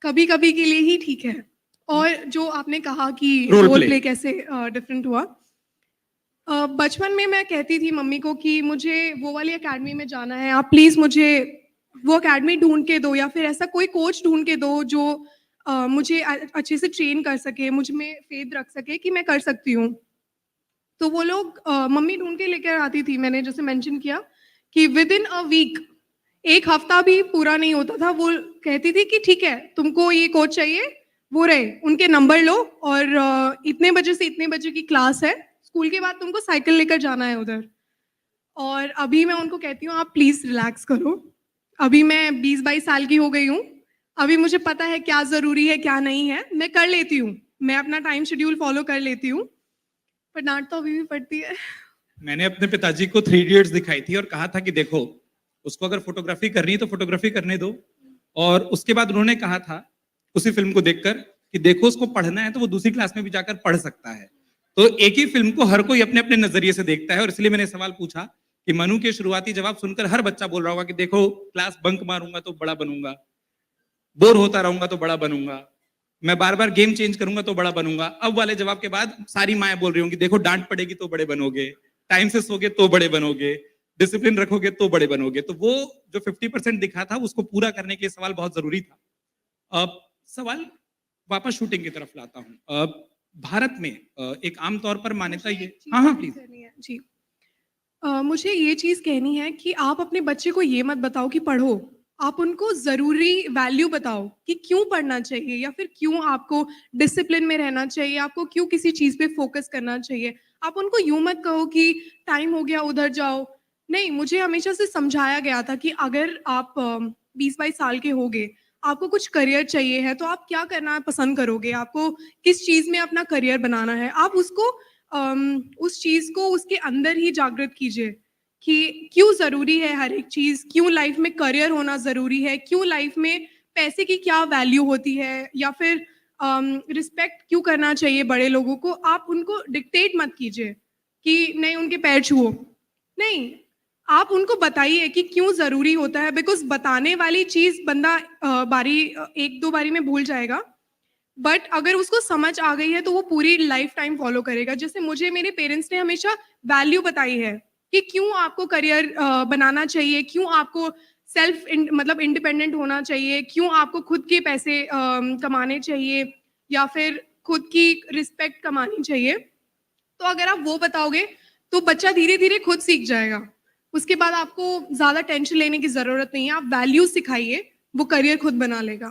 कभी कभी के लिए ही ठीक है। और जो आपने कहा कि रोल रोल प्ले। प्ले कैसे डिफरेंट हुआ, बचपन में मैं कहती थी मम्मी को कि मुझे वो वाली एकेडमी में जाना है, आप प्लीज़ मुझे वो एकेडमी ढूंढ के दो या फिर ऐसा कोई कोच ढूंढ के दो जो मुझे अच्छे से ट्रेन कर सके, मुझ में फेथ रख सके कि मैं कर सकती हूँ। तो वो लोग मम्मी ढूंढ के लेकर आती थी। मैंने जैसे मेंशन किया कि विद इन अ वीक, एक हफ्ता भी पूरा नहीं होता था, वो कहती थी कि ठीक है तुमको ये कोच चाहिए, वो रहे, उनके नंबर लो और इतने बजे से इतने बजे की क्लास है, स्कूल के बाद तुमको साइकिल लेकर जाना है उधर। और अभी मैं उनको कहती हूँ आप प्लीज रिलैक्स करो, अभी मैं 20-22 साल की हो गई हूँ, अभी मुझे पता है क्या जरूरी है क्या नहीं है, मैं कर लेती हूँ, मैं अपना टाइम शेड्यूल फॉलो कर लेती हूँ। पर डांट तो अभी भी पड़ती है। मैंने अपने पिताजी को 3 इडियट्स दिखाई थी और कहा था कि देखो, उसको अगर फोटोग्राफी करनी है तो फोटोग्राफी करने दो। और उसके बाद उन्होंने कहा था उसी फिल्म को देखकर कि देखो, उसको पढ़ना है तो वो दूसरी क्लास में भी जाकर पढ़ सकता है। तो एक ही फिल्म को हर कोई अपने अपने नजरिए से देखता है, और इसलिए मैंने सवाल पूछा कि मनु के शुरुआती जवाब सुनकर हर बच्चा बोल रहा होगा कि देखो, क्लास बंक मारूंगा तो बड़ा बनूंगा, बोर होता रहूंगा तो बड़ा बनूंगा, मैं बार बार गेम चेंज करूंगा तो बड़ा बनूंगा। अब वाले जवाब के बाद सारी माएं बोल रही होंगी देखो, डांट पड़ेगी तो बड़े बनोगे, टाइम से सोगे तो बड़े बनोगे, डिसिप्लिन रखोगे तो बड़े बनोगे। तो वो जो 50% दिखा था उसको पूरा करने के लिए सवाल बहुत जरूरी था। अब सवाल वापस शूटिंग की तरफ लाता हूँ। भारत में एक आमतौर पर मान्यता ये, हाँ हाँ प्लीज। जी, मुझे ये चीज़ कहनी है कि आप अपने बच्चे को ये मत बताओ कि पढ़ो, आप उनको ज़रूरी वैल्यू बताओ कि क्यों पढ़ना चाहिए या फिर क्यों आपको डिसिप्लिन में रहना चाहिए, आपको क्यों किसी चीज़ पे फोकस करना चाहिए। आप उनको यूं मत कहो कि टाइम हो गया उधर जाओ। नहीं, मुझे हमेशा से समझाया गया था कि अगर आप 20-22 साल के होगे, आपको कुछ करियर चाहिए है तो आप क्या करना पसंद करोगे, आपको किस चीज़ में अपना करियर बनाना है, आप उसको उस चीज को उसके अंदर ही जागृत कीजिए कि क्यों जरूरी है हर एक चीज, क्यों लाइफ में करियर होना जरूरी है, क्यों लाइफ में पैसे की क्या वैल्यू होती है, या फिर रिस्पेक्ट क्यों करना चाहिए बड़े लोगों को। आप उनको डिक्टेट मत कीजिए कि नहीं उनके पैर छुओ, नहीं, आप उनको बताइए कि क्यों जरूरी होता है। बिकॉज बताने वाली चीज बंदा एक दो बारी में भूल जाएगा, बट अगर उसको समझ आ गई है तो वो पूरी लाइफ टाइम फॉलो करेगा। जैसे मुझे मेरे पेरेंट्स ने हमेशा वैल्यू बताई है कि क्यों आपको करियर बनाना चाहिए, क्यों आपको सेल्फ मतलब इंडिपेंडेंट होना चाहिए, क्यों आपको खुद के पैसे कमाने चाहिए या फिर खुद की रिस्पेक्ट कमानी चाहिए। तो अगर आप वो बताओगे तो बच्चा धीरे धीरे खुद सीख जाएगा। उसके बाद आपको ज्यादा टेंशन लेने की जरूरत नहीं है, आप वैल्यूज सिखाइए, वो करियर खुद बना लेगा।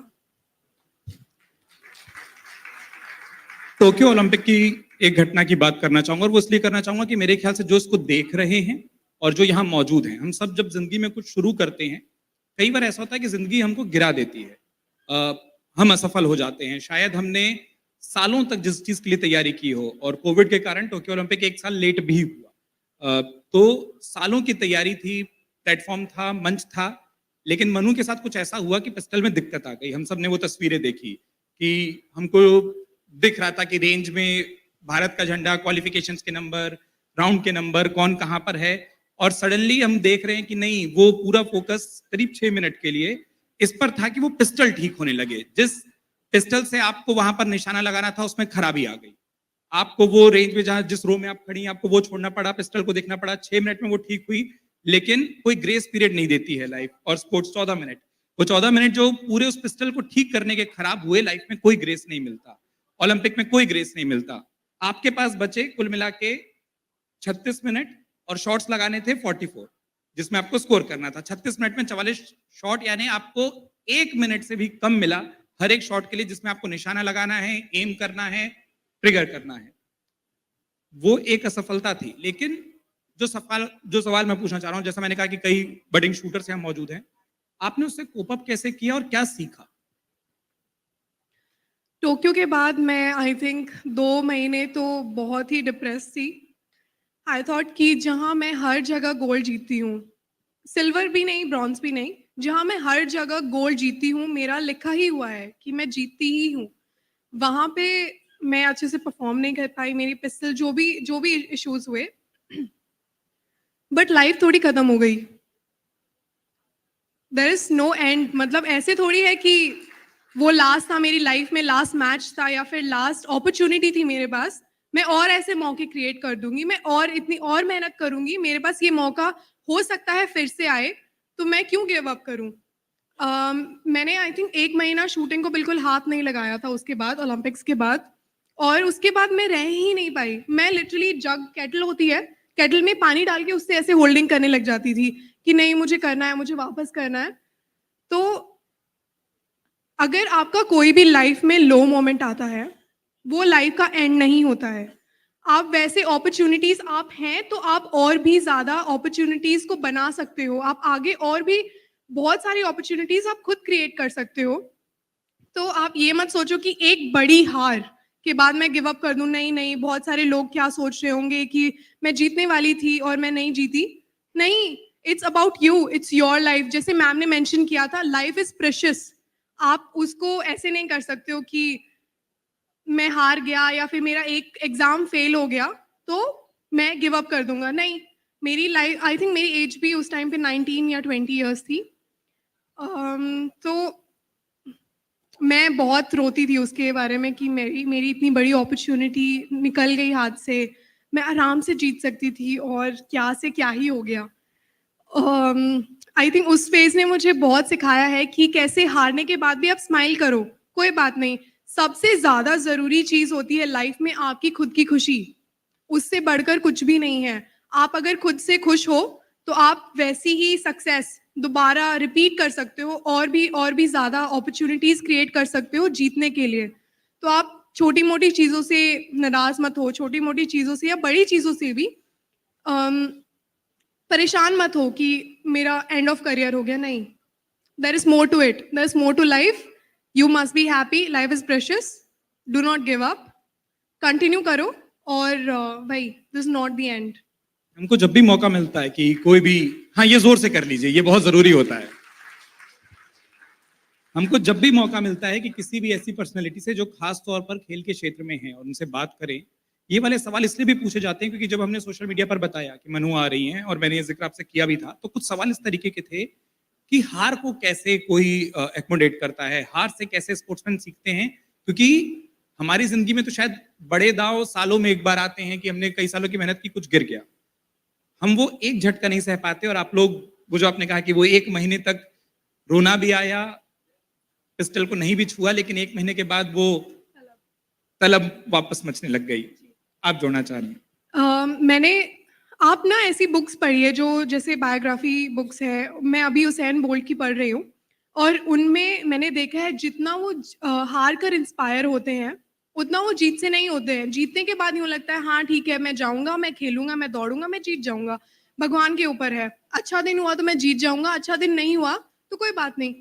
टोक्यो ओलंपिक की एक घटना की बात करना चाहूंगा, और वो इसलिए करना चाहूंगा कि मेरे ख्याल से जो इसको देख रहे हैं और जो यहाँ मौजूद हैं, हम सब जब जिंदगी में कुछ शुरू करते हैं, कई बार ऐसा होता है कि जिंदगी हमको गिरा देती है, हम असफल हो जाते हैं। शायद हमने सालों तक जिस चीज के लिए तैयारी की हो, और कोविड के कारण टोक्यो ओलंपिक 1 साल लेट भी हुआ, तो सालों की तैयारी थी, प्लेटफॉर्म था, मंच था, लेकिन मनु के साथ कुछ ऐसा हुआ कि पिस्टल में दिक्कत आ गई। हम सब ने वो तस्वीरें देखी कि हमको दिख रहा था कि रेंज में भारत का झंडा, क्वालिफिकेशंस के नंबर, राउंड के नंबर, कौन कहां पर है, और सडनली हम देख रहे हैं कि नहीं, वो पूरा फोकस करीब 6 मिनट के लिए इस पर था कि वो पिस्टल ठीक होने लगे। जिस पिस्टल से आपको वहां पर निशाना लगाना था उसमें खराबी आ गई, आपको वो रेंज में जहां जिस रो में आप खड़ी हैं आपको वो छोड़ना पड़ा, पिस्टल को देखना पड़ा। 6 मिनट में वो ठीक हुई, लेकिन कोई ग्रेस पीरियड नहीं देती है लाइफ, और स्पोर्ट्स 14 मिनट, वो 14 मिनट जो पूरे उस पिस्टल को ठीक करने के खराब हुए, लाइफ में कोई ग्रेस नहीं मिलता, ओलंपिक में कोई ग्रेस नहीं मिलता। आपके पास बचे कुल मिला के 36 मिनट और शॉट्स लगाने थे 44, जिसमें आपको स्कोर करना था। 36 मिनट में 44 शॉट, यानी आपको 1 मिनट से भी कम मिला हर एक शॉट के लिए, जिसमें आपको निशाना लगाना है, एम करना है, ट्रिगर करना है। वो एक असफलता थी। लेकिन जो सवाल मैं पूछना चाह रहा हूं, जैसा मैंने कहा कि कई बडिंग शूटर्स यहाँ मौजूद हैं, आपने उससे कोप अप कैसे किया और क्या सीखा? टोक्यो के बाद मैं आई थिंक 2 महीने तो बहुत ही डिप्रेस थी। आई थॉट कि जहाँ मैं हर जगह गोल्ड जीतती हूँ, सिल्वर भी नहीं, ब्रॉन्ज भी नहीं, जहाँ मैं हर जगह गोल्ड जीतती हूँ, मेरा लिखा ही हुआ है कि मैं जीतती ही हूँ, वहाँ पे मैं अच्छे से परफॉर्म नहीं कर पाई। मेरी पिस्टल जो भी इश्यूज हुए, बट लाइफ थोड़ी खत्म हो गई। देयर इज नो एंड, मतलब ऐसे थोड़ी है कि वो लास्ट था मेरी लाइफ में, लास्ट मैच था या फिर लास्ट अपॉर्चुनिटी थी मेरे पास। मैं और ऐसे मौके क्रिएट कर दूंगी, मैं और इतनी और मेहनत करूंगी, मेरे पास ये मौका हो सकता है फिर से आए, तो मैं क्यों गिव अप करूं? मैंने आई थिंक 1 महीना शूटिंग को बिल्कुल हाथ नहीं लगाया था उसके बाद, ओलंपिक्स के बाद। और उसके बाद मैं रह ही नहीं पाई। मैं लिटरली जग, केटल होती है, केटल में पानी डाल के उससे ऐसे होल्डिंग करने लग जाती थी कि नहीं मुझे करना है, मुझे वापस करना है। तो अगर आपका कोई भी लाइफ में लो मोमेंट आता है, वो लाइफ का एंड नहीं होता है। आप वैसे अपॉर्चुनिटीज आप हैं तो आप और भी ज्यादा अपॉर्चुनिटीज को बना सकते हो। आप आगे और भी बहुत सारी अपॉर्चुनिटीज आप खुद क्रिएट कर सकते हो। तो आप ये मत सोचो कि एक बड़ी हार के बाद मैं गिव अप कर दूं। नहीं नहीं, बहुत सारे लोग क्या सोच रहे होंगे कि मैं जीतने वाली थी और मैं नहीं जीती। नहीं, it's about you, it's your life. जैसे मैम ने मेंशन किया था, लाइफ इज प्रेशियस। आप उसको ऐसे नहीं कर सकते हो कि मैं हार गया या फिर मेरा एक एग्जाम फेल हो गया तो मैं गिव अप कर दूंगा। नहीं, मेरी लाइफ, आई थिंक मेरी एज भी उस टाइम पे 19 या 20 ईयर्स थी। तो मैं बहुत रोती थी उसके बारे में कि मेरी मेरी इतनी बड़ी अपॉर्चुनिटी निकल गई हाथ से। मैं आराम से जीत सकती थी और क्या से क्या ही हो गया। आई थिंक उस फेज ने मुझे बहुत सिखाया है कि कैसे हारने के बाद भी आप स्माइल करो, कोई बात नहीं। सबसे ज्यादा जरूरी चीज होती है लाइफ में आपकी खुद की खुशी, उससे बढ़कर कुछ भी नहीं है। आप अगर खुद से खुश हो तो आप वैसी ही सक्सेस दोबारा रिपीट कर सकते हो और भी ज्यादा अपॉर्चुनिटीज क्रिएट कर सकते हो जीतने के लिए। तो आप छोटी मोटी चीजों से नाराज मत हो, छोटी मोटी चीजों से या बड़ी चीजों से भी परेशान मत हो कि मेरा एंड ऑफ करियर हो गया। नहीं, there is more to it, there is more to life. You must be happy, life is precious, do not give up, continue करो। और भाई, this is not the end. हमको जब भी मौका मिलता है कि कोई भी, हाँ ये जोर से कर लीजिए, ये बहुत जरूरी होता है। हमको जब भी मौका मिलता है कि किसी भी ऐसी पर्सनैलिटी से जो खास तौर पर खेल के क्षेत्र में है और उनसे बात करें, ये वाले सवाल इसलिए भी पूछे जाते हैं क्योंकि जब हमने सोशल मीडिया पर बताया कि मनु आ रही हैं और मैंने ये जिक्र आपसे किया भी था, तो कुछ सवाल इस तरीके के थे कि हार को कैसे कोई एकोमोडेट करता है, हार से कैसे स्पोर्ट्समैन सीखते हैं। क्योंकि हमारी जिंदगी में तो शायद बड़े दांव सालों में एक बार आते हैं कि हमने कई सालों की मेहनत की, कुछ गिर गया, हम वो एक झटका नहीं सह पाते। और आप लोग, वो जो आपने कहा कि वो 1 महीने तक रोना भी आया, पिस्टल को नहीं भी छुआ, लेकिन 1 महीने के बाद वो तलब वापस मचने लग गई। आप जोड़ना चाह रही हैं? मैंने, आप ना ऐसी बुक्स पढ़ी है जो जैसे बायोग्राफी बुक्स है, मैं अभी हुसैन बोल्ट की पढ़ रही हूँ, और उनमें मैंने देखा है जितना वो हार कर इंस्पायर होते हैं उतना वो जीत से नहीं होते हैं। जीतने के बाद यूँ लगता है हाँ ठीक है, मैं जाऊंगा, मैं खेलूंगा, मैं दौड़ूंगा, मैं जीत जाऊंगा, भगवान के ऊपर है। अच्छा दिन हुआ तो मैं जीत जाऊंगा, अच्छा दिन नहीं हुआ तो कोई बात नहीं।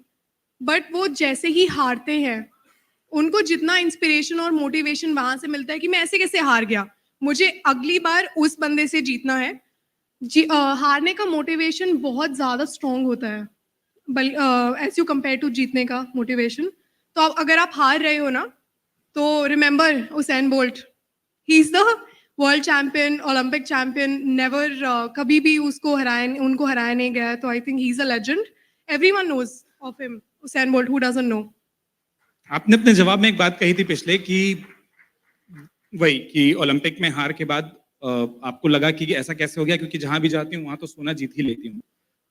बट वो जैसे ही हारते हैं, उनको जितना इंस्पिरेशन और मोटिवेशन वहां से मिलता है कि मैं ऐसे कैसे हार गया, मुझे अगली बार उस बंदे से जीतना है। हारने का मोटिवेशन बहुत ज्यादा स्ट्रांग होता है एज यू कंपेयर टू जीतने का मोटिवेशन। तो अगर आप हार रहे हो ना, तो remember Usain Bolt, he is the world champion, Olympic champion, never कभी भी उनको हराया नहीं गया। तो I think he is a legend, everyone knows of him, Usain Bolt, who doesn't know. आपने अपने जवाब में एक बात कही थी पिछले कि वही कि ओलंपिक में हार के बाद आपको लगा कि ऐसा कैसे हो गया, क्योंकि जहां भी जाती हूँ वहां तो सोना जीत ही लेती हूँ।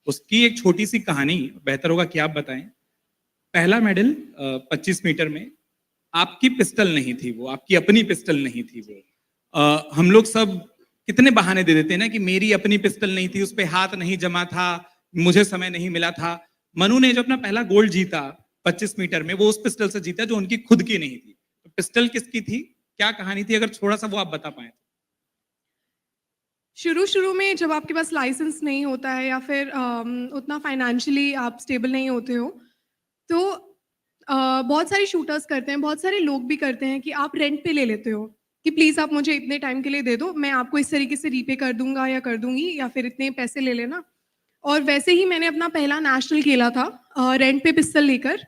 उसकी एक छोटी सी कहानी, बेहतर होगा कि आप बताएं। पहला मेडल 25 मीटर में आपकी पिस्टल नहीं थी, वो आपकी अपनी पिस्टल नहीं थी वो। हम लोग सब कितने बहाने दे देते हैं ना कि मेरी अपनी पिस्टल नहीं थी, उस पे हाथ नहीं जमा था, मुझे समय नहीं मिला था। मनु ने जो अपना पहला गोल्ड जीता 25 मीटर में, वो उस पिस्टल से जीता जो उनकी खुद की नहीं थी। तो पिस्टल किसकी थी, क्या कहानी थी, अगर थोड़ा सा वो आप बता पाए। शुरू में जब आपके पास लाइसेंस नहीं होता है या फिर उतना फाइनेंशियली आप स्टेबल नहीं होते हो, तो बहुत सारे शूटर्स करते हैं, बहुत सारे लोग भी करते हैं कि आप रेंट पे ले लेते हो कि प्लीज़ आप मुझे इतने टाइम के लिए दे दो, मैं आपको इस तरीके से रीपे कर दूंगा या कर दूंगी, या फिर इतने पैसे ले लेना। और वैसे ही मैंने अपना पहला नेशनल खेला था रेंट पे पिस्टल लेकर।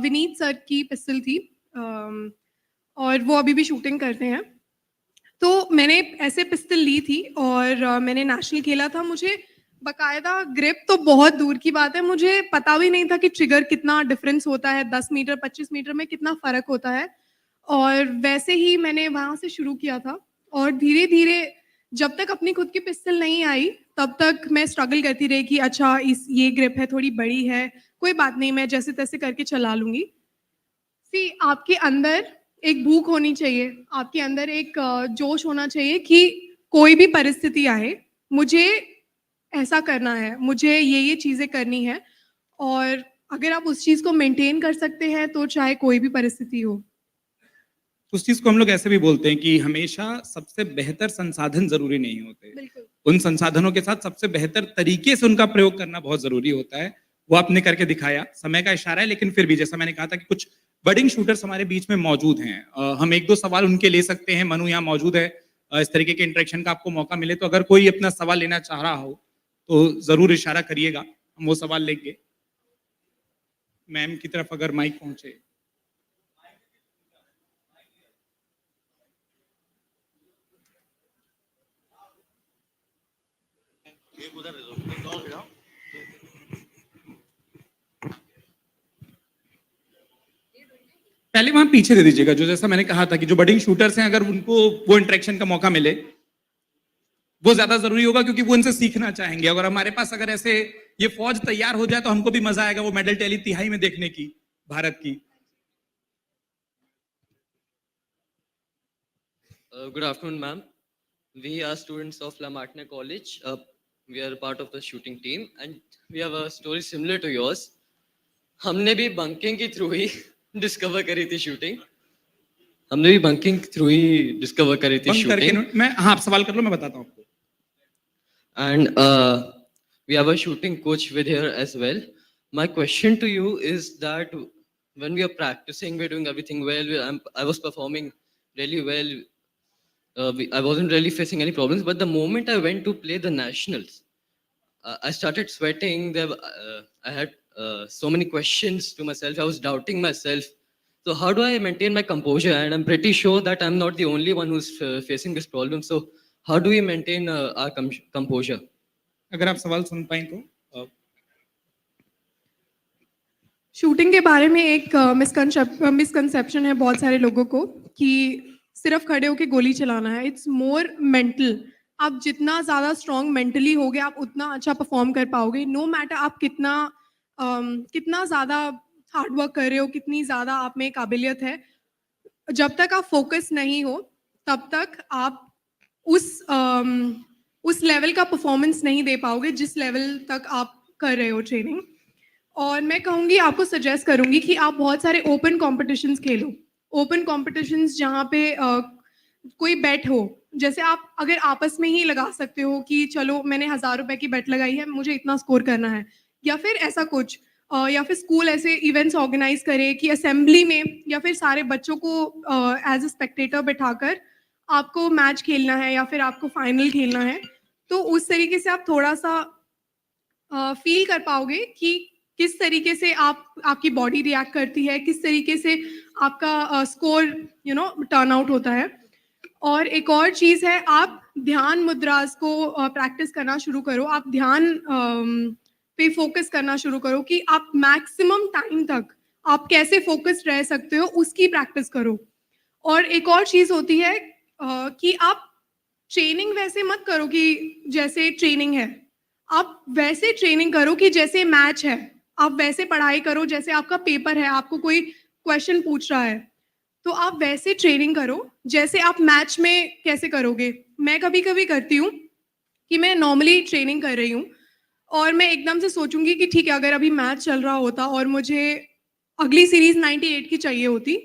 विनीत सर की पिस्टल थी, और वो अभी भी शूटिंग करते हैं। तो मैंने ऐसे पिस्टल ली थी और मैंने नेशनल खेला था। मुझे बकायदा ग्रिप तो बहुत दूर की बात है, मुझे पता भी नहीं था कि ट्रिगर कितना डिफरेंस होता है, 10 मीटर 25 मीटर में कितना फ़र्क होता है। और वैसे ही मैंने वहाँ से शुरू किया था, और धीरे धीरे जब तक अपनी खुद की पिस्टल नहीं आई तब तक मैं स्ट्रगल करती रही कि अच्छा इस ये ग्रिप है, थोड़ी बड़ी है, कोई बात नहीं, मैं जैसे तैसे करके चला लूँगी। सी आपके अंदर एक भूख होनी चाहिए, आपके अंदर एक जोश होना चाहिए कि कोई भी परिस्थिति आए, मुझे ऐसा करना है, मुझे ये चीज़ें करनी है। और अगर आप उस चीज़ को मेंटेन कर सकते हैं तो चाहे कोई भी परिस्थिति हो। उस चीज को हम लोग ऐसे भी बोलते हैं कि हमेशा सबसे बेहतर संसाधन जरूरी नहीं होते, बिल्कुल। उन संसाधनों के साथ सबसे बेहतर तरीके से उनका प्रयोग करना बहुत जरूरी होता है। वो आपने करके दिखाया, समय का इशारा है, लेकिन फिर भी जैसा मैंने कहा था कि कुछ बडिंग शूटर्स हमारे बीच में मौजूद हैं। हम एक दो सवाल उनके ले सकते हैं। मनु यहाँ मौजूद है, इस तरीके के इंटरेक्शन का आपको मौका मिले तो अगर कोई अपना सवाल लेना चाह रहा हो तो जरूर इशारा करिएगा, हम वो सवाल लेंगे। मैम की तरफ अगर माइक पहुंचे। पहले वहां पीछे दे दीजिएगा, जो जैसा मैंने कहा था कि जो बडिंग शूटर्स हैं अगर उनको वो इंटरेक्शन का मौका मिले वो ज्यादा जरूरी होगा, क्योंकि वो इनसे सीखना चाहेंगे। अगर हमारे पास अगर ऐसे ये फौज तैयार हो जाए तो हमको भी मजा आएगा वो मेडल टैली तिहाई में देखने की, भारत की। Good afternoon, ma'am. We are students of La Martine College. We are part of the shooting team, and we have a story similar to yours. हमने भी बंकिंग के थ्रू ही डिस्कवर करी थी शूटिंग। हमने भी बंकिंग थ्रू ही discover करी थी bunk करके शूटिंग। मैं, हाँ आप सवाल कर लो, मैं बताता हूँ आपको। And we have a shooting coach with here as well. My question to you is that when we are practicing, we're doing everything well. I was performing really well. I wasn't really facing any problems. But the moment I went to play the nationals, I started sweating. I had so many questions to myself. I was doubting myself. So how do I maintain my composure? And I'm pretty sure that I'm not the only one who's facing this problem. So how do we maintain our composure? अगर आप सवाल सुन पाए तो। Shooting के बारे में एक misconception है बहुत सारे लोगों को कि सिर्फ खड़े होके गोली चलाना है। It's more mental. आप जितना ज़्यादा स्ट्रॉन्ग मेंटली होगे आप उतना अच्छा परफॉर्म कर पाओगे। नो मैटर आप कितना ज़्यादा हार्ड वर्क कर रहे हो, कितनी ज़्यादा आप में काबिलियत है, जब तक आप फोकस नहीं हो तब तक आप उस लेवल का परफॉर्मेंस नहीं दे पाओगे जिस लेवल तक आप कर रहे हो ट्रेनिंग। और मैं कहूँगी, आपको सजेस्ट करूँगी कि आप बहुत सारे ओपन कॉम्पिटिशन्स खेलो। ओपन कॉम्पिटिशन्स जहाँ पे कोई बेट हो, जैसे आप अगर आपस में ही लगा सकते हो कि चलो मैंने 1000 रुपए की बेट लगाई है, मुझे इतना स्कोर करना है, या फिर ऐसा कुछ, या फिर स्कूल ऐसे इवेंट्स ऑर्गेनाइज करे कि असेंबली में या फिर सारे बच्चों को एज अ स्पेक्टेटर बिठाकर आपको मैच खेलना है या फिर आपको फाइनल खेलना है, तो उस तरीके से आप थोड़ा सा फील कर पाओगे कि किस तरीके से आपकी बॉडी रिएक्ट करती है, किस तरीके से आपका स्कोर टर्न आउट होता है। और एक और चीज़ है, आप ध्यान मुद्रास को प्रैक्टिस करना शुरू करो। आप ध्यान पे फोकस करना शुरू करो कि आप मैक्सिमम टाइम तक आप कैसे फोकस्ड रह सकते हो, उसकी प्रैक्टिस करो। और एक और चीज़ होती है कि आप ट्रेनिंग वैसे मत करो कि जैसे ट्रेनिंग है, आप वैसे ट्रेनिंग करो कि जैसे मैच है। आप वैसे पढ़ाई करो जैसे आपका पेपर है, आपको कोई क्वेश्चन पूछ रहा है। तो आप वैसे ट्रेनिंग करो जैसे आप मैच में कैसे करोगे। मैं कभी कभी करती हूँ कि मैं नॉर्मली ट्रेनिंग कर रही हूँ और मैं एकदम से सोचूंगी कि ठीक है, अगर अभी मैच चल रहा होता और मुझे अगली सीरीज 98 की चाहिए होती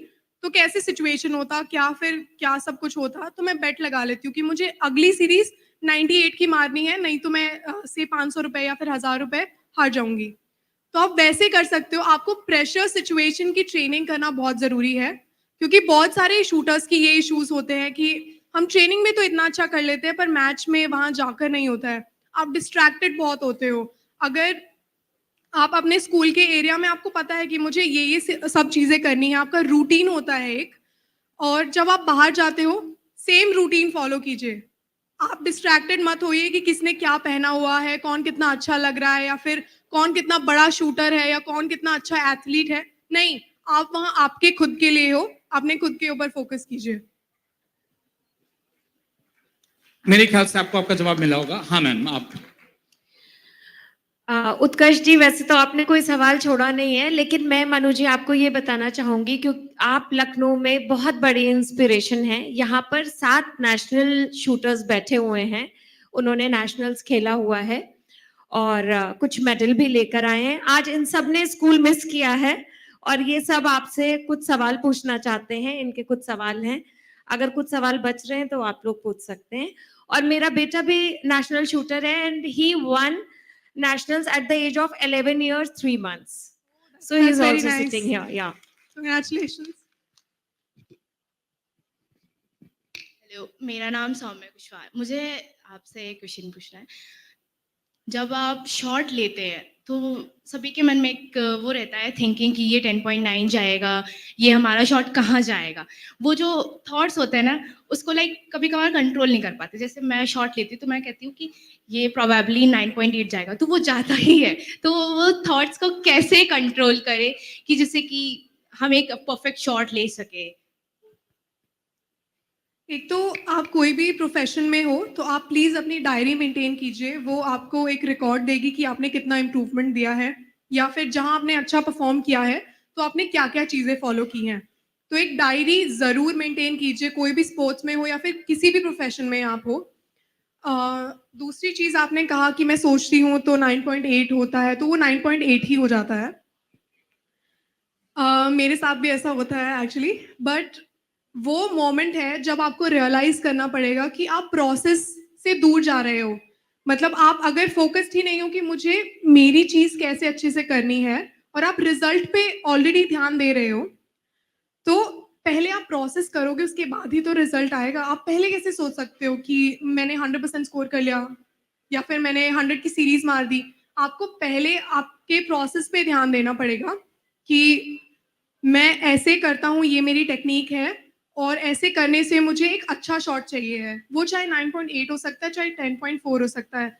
तो कैसे सिचुएशन होता, क्या फिर क्या सब कुछ होता। तो मैं बेट लगा लेती हूँ कि मुझे अगली सीरीज 98 की मारनी है, नहीं तो मैं से 500 रुपए या फिर 1000 रुपए हार जाऊंगी। तो आप वैसे कर सकते हो। आपको प्रेशर सिचुएशन की ट्रेनिंग करना बहुत जरूरी है, क्योंकि बहुत सारे शूटर्स की ये इश्यूज होते हैं कि हम ट्रेनिंग में तो इतना अच्छा कर लेते हैं पर मैच में वहां जाकर नहीं होता है। आप डिस्ट्रैक्टेड बहुत होते हो। अगर आप अपने स्कूल के एरिया में आपको पता है कि मुझे ये सब चीजें करनी है, आपका रूटीन होता है एक, और जब आप बाहर जाते हो सेम रूटीन फॉलो कीजिए। आप डिस्ट्रैक्टेड मत होइए कि किसने क्या पहना हुआ है, कौन कितना अच्छा लग रहा है, या फिर कौन कितना बड़ा शूटर है, या कौन कितना अच्छा एथलीट है। नहीं, आप वहां आपके खुद के लिए हो, अपने खुद के ऊपर फोकस कीजिए। मेरे ख्याल से आपको आपका जवाब मिला होगा। हाँ मैम, आप। उत्कर्ष जी, वैसे तो आपने कोई सवाल छोड़ा नहीं है, लेकिन मैं मनु जी आपको ये बताना चाहूंगी क्योंकि आप लखनऊ में बहुत बड़ी इंस्पिरेशन हैं। यहाँ पर 7 नेशनल शूटर्स बैठे हुए हैं, उन्होंने नेशनल्स खेला हुआ है और कुछ मेडल भी लेकर आए हैं। आज इन सब ने स्कूल मिस किया है और ये सब आपसे कुछ सवाल पूछना चाहते हैं। इनके कुछ सवाल हैं, अगर कुछ सवाल बच रहे हैं तो आप लोग पूछ सकते हैं। और मेरा बेटा भी नेशनल शूटर है and he one nationals at the age of 11 years 3 months, so That's he's very also nice. sitting here. Yeah, Congratulations. Hello, मेरा नाम सौम्य कुशवाहा है। मुझे आपसे एक क्वेश्चन पूछना है। जब आप शॉट लेते हैं तो सभी के मन में एक वो रहता है थिंकिंग कि ये 10.9 जाएगा, ये हमारा शॉट कहाँ जाएगा। वो जो थॉट्स होते हैं ना, उसको कभी कभार कंट्रोल नहीं कर पाते। जैसे मैं शॉट लेती हूँ तो मैं कहती हूँ कि ये प्रोबेबली 9.8 जाएगा, तो वो जाता ही है। तो वो थॉट्स को कैसे कंट्रोल करे कि जिससे कि हम एक परफेक्ट शॉट ले सके। एक तो आप कोई भी प्रोफेशन में हो तो आप प्लीज अपनी डायरी मेंटेन कीजिए। वो आपको एक रिकॉर्ड देगी कि आपने कितना इम्प्रूवमेंट दिया है, या फिर जहां आपने अच्छा परफॉर्म किया है तो आपने क्या क्या चीजें फॉलो की हैं। तो एक डायरी जरूर मेंटेन कीजिए, कोई भी स्पोर्ट्स में हो या फिर किसी भी प्रोफेशन में आप हो। दूसरी चीज, आपने कहा कि मैं सोचती हूँ तो 9.8 होता है, तो वो 9.8 ही हो जाता है। मेरे साथ भी ऐसा होता है एक्चुअली, बट वो मोमेंट है जब आपको रियलाइज करना पड़ेगा कि आप प्रोसेस से दूर जा रहे हो। मतलब आप अगर फोकस्ड ही नहीं हो कि मुझे मेरी चीज कैसे अच्छे से करनी है, और आप रिजल्ट पे ऑलरेडी ध्यान दे रहे हो, तो पहले आप प्रोसेस करोगे, उसके बाद ही तो रिजल्ट आएगा। आप पहले कैसे सोच सकते हो कि मैंने 100% स्कोर कर लिया या फिर मैंने 100 की सीरीज मार दी। आपको पहले आपके प्रोसेस पे ध्यान देना पड़ेगा कि मैं ऐसे करता हूँ, ये मेरी टेक्निक है, और ऐसे करने से मुझे एक अच्छा शॉट चाहिए है। वो चाहे 9.8 हो सकता है, चाहे 10.4 हो सकता है,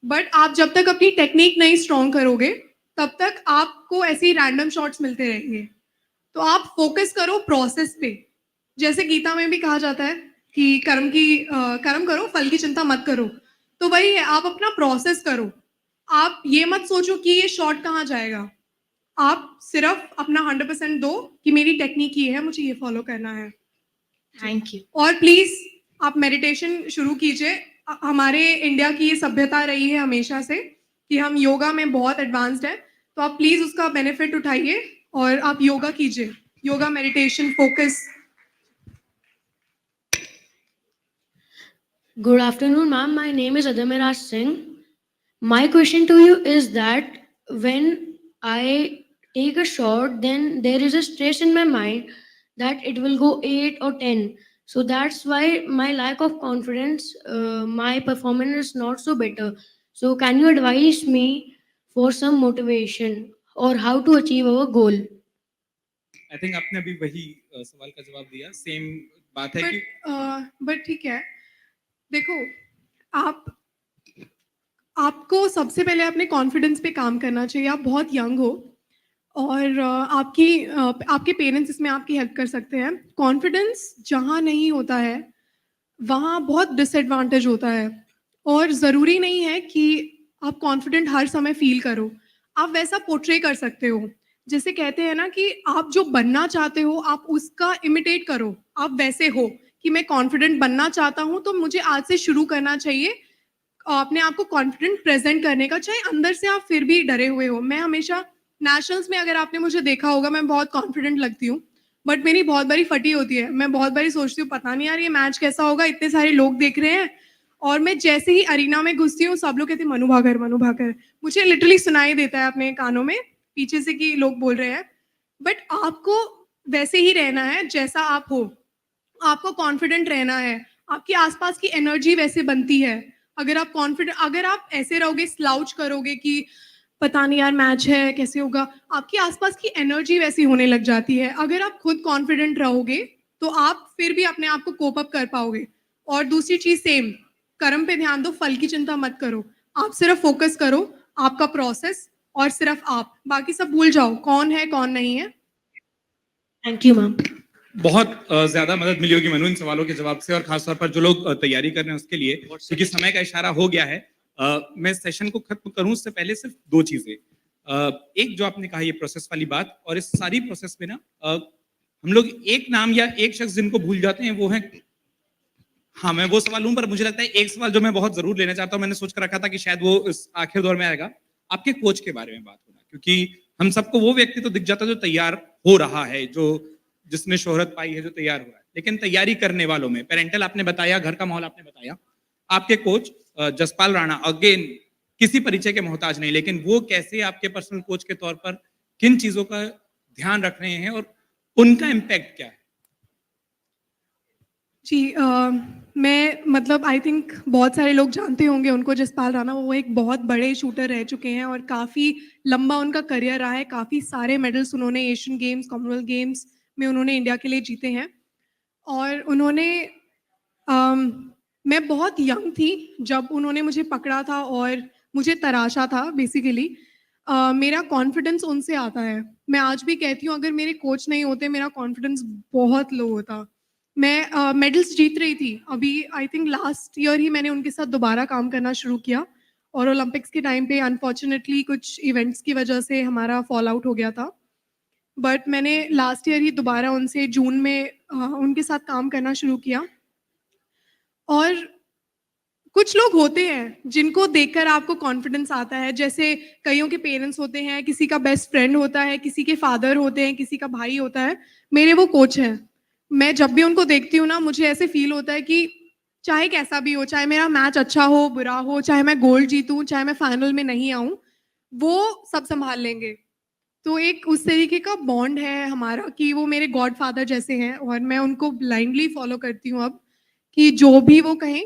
बट आप जब तक अपनी टेक्निक नहीं स्ट्रॉन्ग करोगे तब तक आपको ऐसे ही रैंडम शॉट्स मिलते रहेंगे। तो आप फोकस करो प्रोसेस पे। जैसे गीता में भी कहा जाता है कि कर्म करो, फल की चिंता मत करो। तो वही है, आप अपना प्रोसेस करो। आप ये मत सोचो कि ये शॉट कहाँ जाएगा। आप सिर्फ अपना 100% दो कि मेरी टेक्निक ये है, मुझे ये फॉलो करना है। Thank you. और प्लीज आप मेडिटेशन शुरू कीजिए। हमारे इंडिया की ये सभ्यता रही है हमेशा से कि हम योगा में बहुत एडवांस्ड है, तो आप प्लीज उसका बेनिफिट उठाइए और आप योगा कीजिए। Yoga, meditation, focus. Good afternoon, ma'am. My name is Adamiraj Singh. My question to you is that when I take a shot, then there is a stress in my mind that it will go 8 or 10. So that's why my lack of confidence, my performance is not so better. So can you advise me for some motivation or how to achieve our goal? I think आपने अभी वही सवाल का जवाब दिया। Same बात है कि बट ठीक है, देखो, आपको सबसे पहले अपने कॉन्फिडेंस पे काम करना चाहिए। आप बहुत यंग हो और आपके पेरेंट्स इसमें आपकी हेल्प कर सकते हैं। कॉन्फिडेंस जहाँ नहीं होता है वहाँ बहुत डिसएडवांटेज होता है, और ज़रूरी नहीं है कि आप कॉन्फिडेंट हर समय फील करो। आप वैसा पोर्ट्रे कर सकते हो। जैसे कहते हैं ना कि आप जो बनना चाहते हो आप उसका इमिटेट करो, आप वैसे हो कि मैं कॉन्फिडेंट बनना चाहता हूँ तो मुझे आज से शुरू करना चाहिए अपने आप को कॉन्फिडेंट प्रेजेंट करने का, चाहे अंदर से आप फिर भी डरे हुए हो। मैं हमेशा नेशनल्स में अगर आपने मुझे देखा होगा मैं बहुत कॉन्फिडेंट लगती हूँ, बट मेरी बहुत बारी फटी होती है। मैं बहुत बारी सोचती हूँ पता नहीं यार ये मैच कैसा होगा, इतने सारे लोग देख रहे हैं, और मैं जैसे ही अरीना में घुसती हूँ सब लोग कहते हैं मनु भाकर, मनु भाकर। मुझे लिटरली सुनाई देता है अपने कानों में पीछे से कि लोग बोल रहे हैं, बट आपको वैसे ही रहना है जैसा आप हो, आपको कॉन्फिडेंट रहना है, आपके आसपास की एनर्जी वैसे बनती है। अगर आप कॉन्फिडेंट, अगर आप ऐसे रहोगे स्लाउच करोगे कि पता नहीं यार मैच है कैसे होगा, आपके आसपास की एनर्जी वैसी होने लग जाती है। अगर आप खुद कॉन्फिडेंट रहोगे तो आप फिर भी अपने आप को कोप अप कर पाओगे। और दूसरी चीज सेम, कर्म पे ध्यान दो, फल की चिंता मत करो, आप सिर्फ फोकस करो आपका प्रोसेस और सिर्फ आप, बाकी सब भूल जाओ कौन है कौन नहीं है। Thank you ma'am. बहुत ज्यादा मदद मिली होगी मनु इन सवालों के जवाब से, और खासतौर पर जो लोग तैयारी कर रहे हैं उसके लिए, क्योंकि समय का इशारा हो गया है। मैं सेशन को खत्म करूं उससे पहले सिर्फ दो चीजें। एक जो आपने कहा ये प्रोसेस वाली बात, और इस सारी प्रोसेस में ना हम लोग एक नाम या एक शख्स जिनको भूल जाते हैं वो है, हाँ मैं वो सवाल लूं, पर मुझे लगता है एक सवाल जो मैं बहुत जरूर लेना चाहता हूं, मैंने सोच कर रखा था कि शायद वो इस आखिर दौर में आएगा, आपके कोच के बारे में बात होना। क्योंकि हम सबको वो व्यक्ति तो दिख जाता है जो तैयार हो रहा है, जो जिसने शोहरत पाई है, जो तैयार हो रहा है, लेकिन तैयारी करने वालों में पेरेंटल आपने बताया, घर का माहौल आपने बताया, आपके कोच जसपाल राणा अगेन किसी परिचय के मोहताज नहीं, लेकिन वो कैसे आपके पर्सनल कोच के तौर पर किन चीजों का ध्यान रख रहे हैं और उनका इम्पैक्ट क्या है? जी मैं मतलब आई थिंक बहुत सारे लोग जानते होंगे उनको, जसपाल राणा। वो एक बहुत बड़े शूटर रह चुके हैं और काफ़ी लंबा उनका करियर रहा है, काफ़ी सारे मेडल्स उन्होंने एशियन गेम्स, कॉमनवेल्थ गेम्स में उन्होंने इंडिया के लिए जीते हैं। और उन्होंने मैं बहुत यंग थी जब उन्होंने मुझे पकड़ा था और मुझे तराशा था बेसिकली। मेरा कॉन्फिडेंस उनसे आता है। मैं आज भी कहती हूँ अगर मेरे कोच नहीं होते मेरा कॉन्फिडेंस बहुत लो होता। मैं मेडल्स जीत रही थी, अभी आई थिंक लास्ट ईयर ही मैंने उनके साथ दोबारा काम करना शुरू किया, और ओलंपिक्स के टाइम पे अनफॉर्चुनेटली कुछ इवेंट्स की वजह से हमारा फॉल आउट हो गया था। बट मैंने लास्ट ईयर ही दोबारा उनसे जून में उनके साथ काम करना शुरू किया। और कुछ लोग होते हैं जिनको देखकर आपको कॉन्फिडेंस आता है, जैसे कईयों के पेरेंट्स होते हैं, किसी का बेस्ट फ्रेंड होता है, किसी के फादर होते हैं, किसी का भाई होता है। मेरे वो कोच हैं। मैं जब भी उनको देखती हूँ ना मुझे ऐसे फील होता है कि चाहे कैसा भी हो, चाहे मेरा मैच अच्छा हो बुरा हो, चाहे मैं गोल्ड जीतूं, चाहे मैं फाइनल में नहीं आऊं, वो सब संभाल लेंगे। तो एक उस तरीके का बॉन्ड है हमारा कि वो मेरे गॉड फादर जैसे हैं, और मैं उनको ब्लाइंडली फॉलो करती हूँ अब, कि जो भी वो कहें,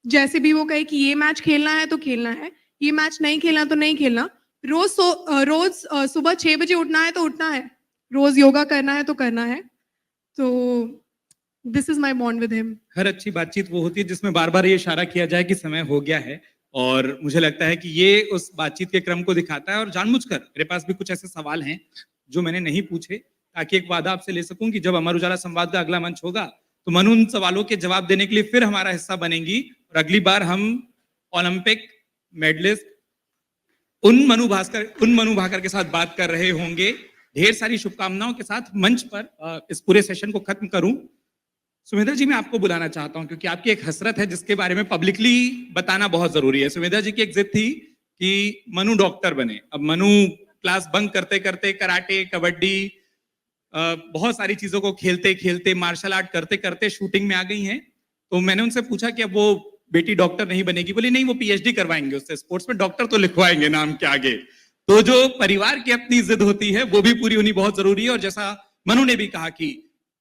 जैसे भी वो कहे कि ये मैच खेलना है तो खेलना है, ये मैच नहीं खेलना तो नहीं खेलना, रोज सुबह 6 बजे उठना है तो उठना है, रोज योगा करना है तो करना है। तो this is my bond with him. हर अच्छी बातचीत वो होती है जिसमें बार बार ये इशारा किया जाए कि समय हो गया है, और मुझे लगता है कि ये उस बातचीत के क्रम को दिखाता है। और जानबूझकर मेरे पास भी कुछ ऐसे सवाल हैं जो मैंने नहीं पूछे, ताकि एक वादा आपसे ले सकूं कि जब अमर उजाला संवाद का अगला मंच होगा तो मनु उन सवालों के जवाब देने के लिए फिर हमारा हिस्सा बनेंगी, और अगली बार हम ओलंपिक मेडलिस्ट उन मनु भाकर के साथ बात कर रहे होंगे। ढेर सारी शुभकामनाओं के साथ मंच पर इस पूरे सेशन को खत्म करूं। सुमेधा जी, मैं आपको बुलाना चाहता हूं क्योंकि आपकी एक हसरत है जिसके बारे में पब्लिकली बताना बहुत जरूरी है। सुमेधा जी की एक जिद थी कि मनु डॉक्टर बने। अब मनु क्लास बंक करते करते कराटे, कबड्डी, बहुत सारी चीजों को खेलते खेलते, मार्शल आर्ट करते करते शूटिंग में आ गई हैं। तो मैंने उनसे पूछा कि अब वो बेटी डॉक्टर नहीं बनेगी। बोली नहीं, वो पीएचडी करवाएंगे उससे, स्पोर्ट्स में डॉक्टर तो लिखवाएंगे नाम के आगे। तो जो परिवार की अपनी जिद होती है वो भी पूरी होनी बहुत जरूरी है। और जैसा मनु ने भी कहा कि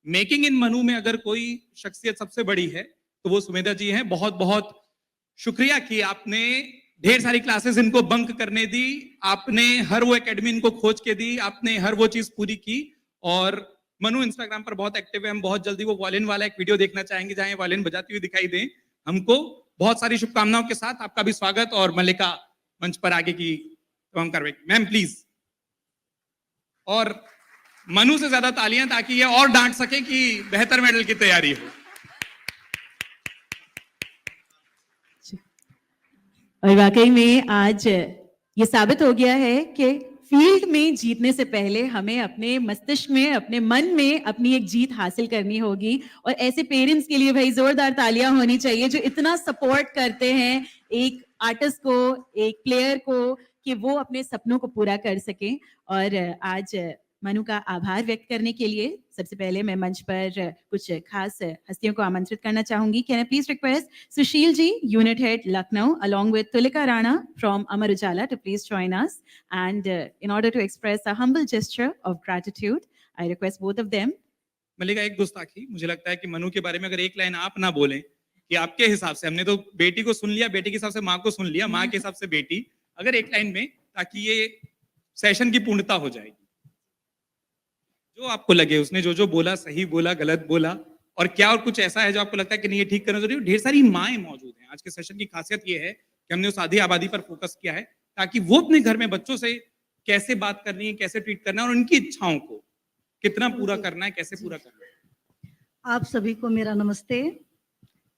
मेकिंग इन मनु में अगर कोई शख्सियत सबसे बड़ी है तो वो सुमेधा जी हैं। बहुत बहुत शुक्रिया कि आपने ढेर सारी क्लासेस इनको बंक करने दी, आपने हर वो एकेडमी इनको खोज के दी, आपने हर वो चीज पूरी की। और मनु इंस्टाग्राम पर बहुत एक्टिव है, हम बहुत जल्दी वो वायलिन वाला एक वीडियो देखना चाहेंगे जहां ये वायलिन बजाती हुई दिखाई दे हमको। बहुत सारी शुभकामनाओं के साथ आपका भी स्वागत, और मल्लिका मंच पर आगे की तमाम कार्रवाई। मैम प्लीज, और मनु से ज्यादा तालियां ताकि ये और डांट सके कि बेहतर मेडल की तैयारी हो। और वाकई में आज ये साबित हो गया है कि फील्ड में जीतने से पहले हमें अपने मस्तिष्क में, अपने मन में अपनी एक जीत हासिल करनी होगी। और ऐसे पेरेंट्स के लिए भाई जोरदार तालियां होनी चाहिए जो इतना सपोर्ट करते हैं एक आर्टिस्ट को, एक प्लेयर को, कि वो अपने सपनों को पूरा कर सकें। और आज मनु का आभार व्यक्त करने के लिए सबसे पहले मैं मंच पर कुछ खास हस्तियों को आमंत्रित करना चाहूंगी। Can I please request Sushil ji, unit head Lucknow, along with Tulika Rana from Amar Ujala, to please join us. And in order to express a humble gesture of gratitude, I request both of them. मल्लिका, एक गुस्ताखी, मुझे लगता है कि मनु के बारे में अगर एक लाइन आप ना बोलें कि आपके हिसाब से, हमने तो बेटी को सुन लिया, बेटी के हिसाब से माँ को सुन लिया, माँ के हिसाब से बेटी, अगर एक लाइन में, ताकि ये सेशन की पूर्णता हो जाएगी। जो आपको लगे, उसने जो जो बोला, सही बोला, गलत बोला, और क्या और कुछ ऐसा है जो आपको लगता है कि नहीं ये ठीक करना जरूरी है। ढेर सारी माएँ मौजूद हैं। आज के सेशन की खासियत ये है कि हमने उस आधी आबादी पर फोकस किया है ताकि वो अपने घर में बच्चों से कैसे बात करनी है, कैसे ट्रीट करना है और उनकी इच्छाओं को कितना पूरा करना है, कैसे पूरा करना है। आप सभी को मेरा नमस्ते।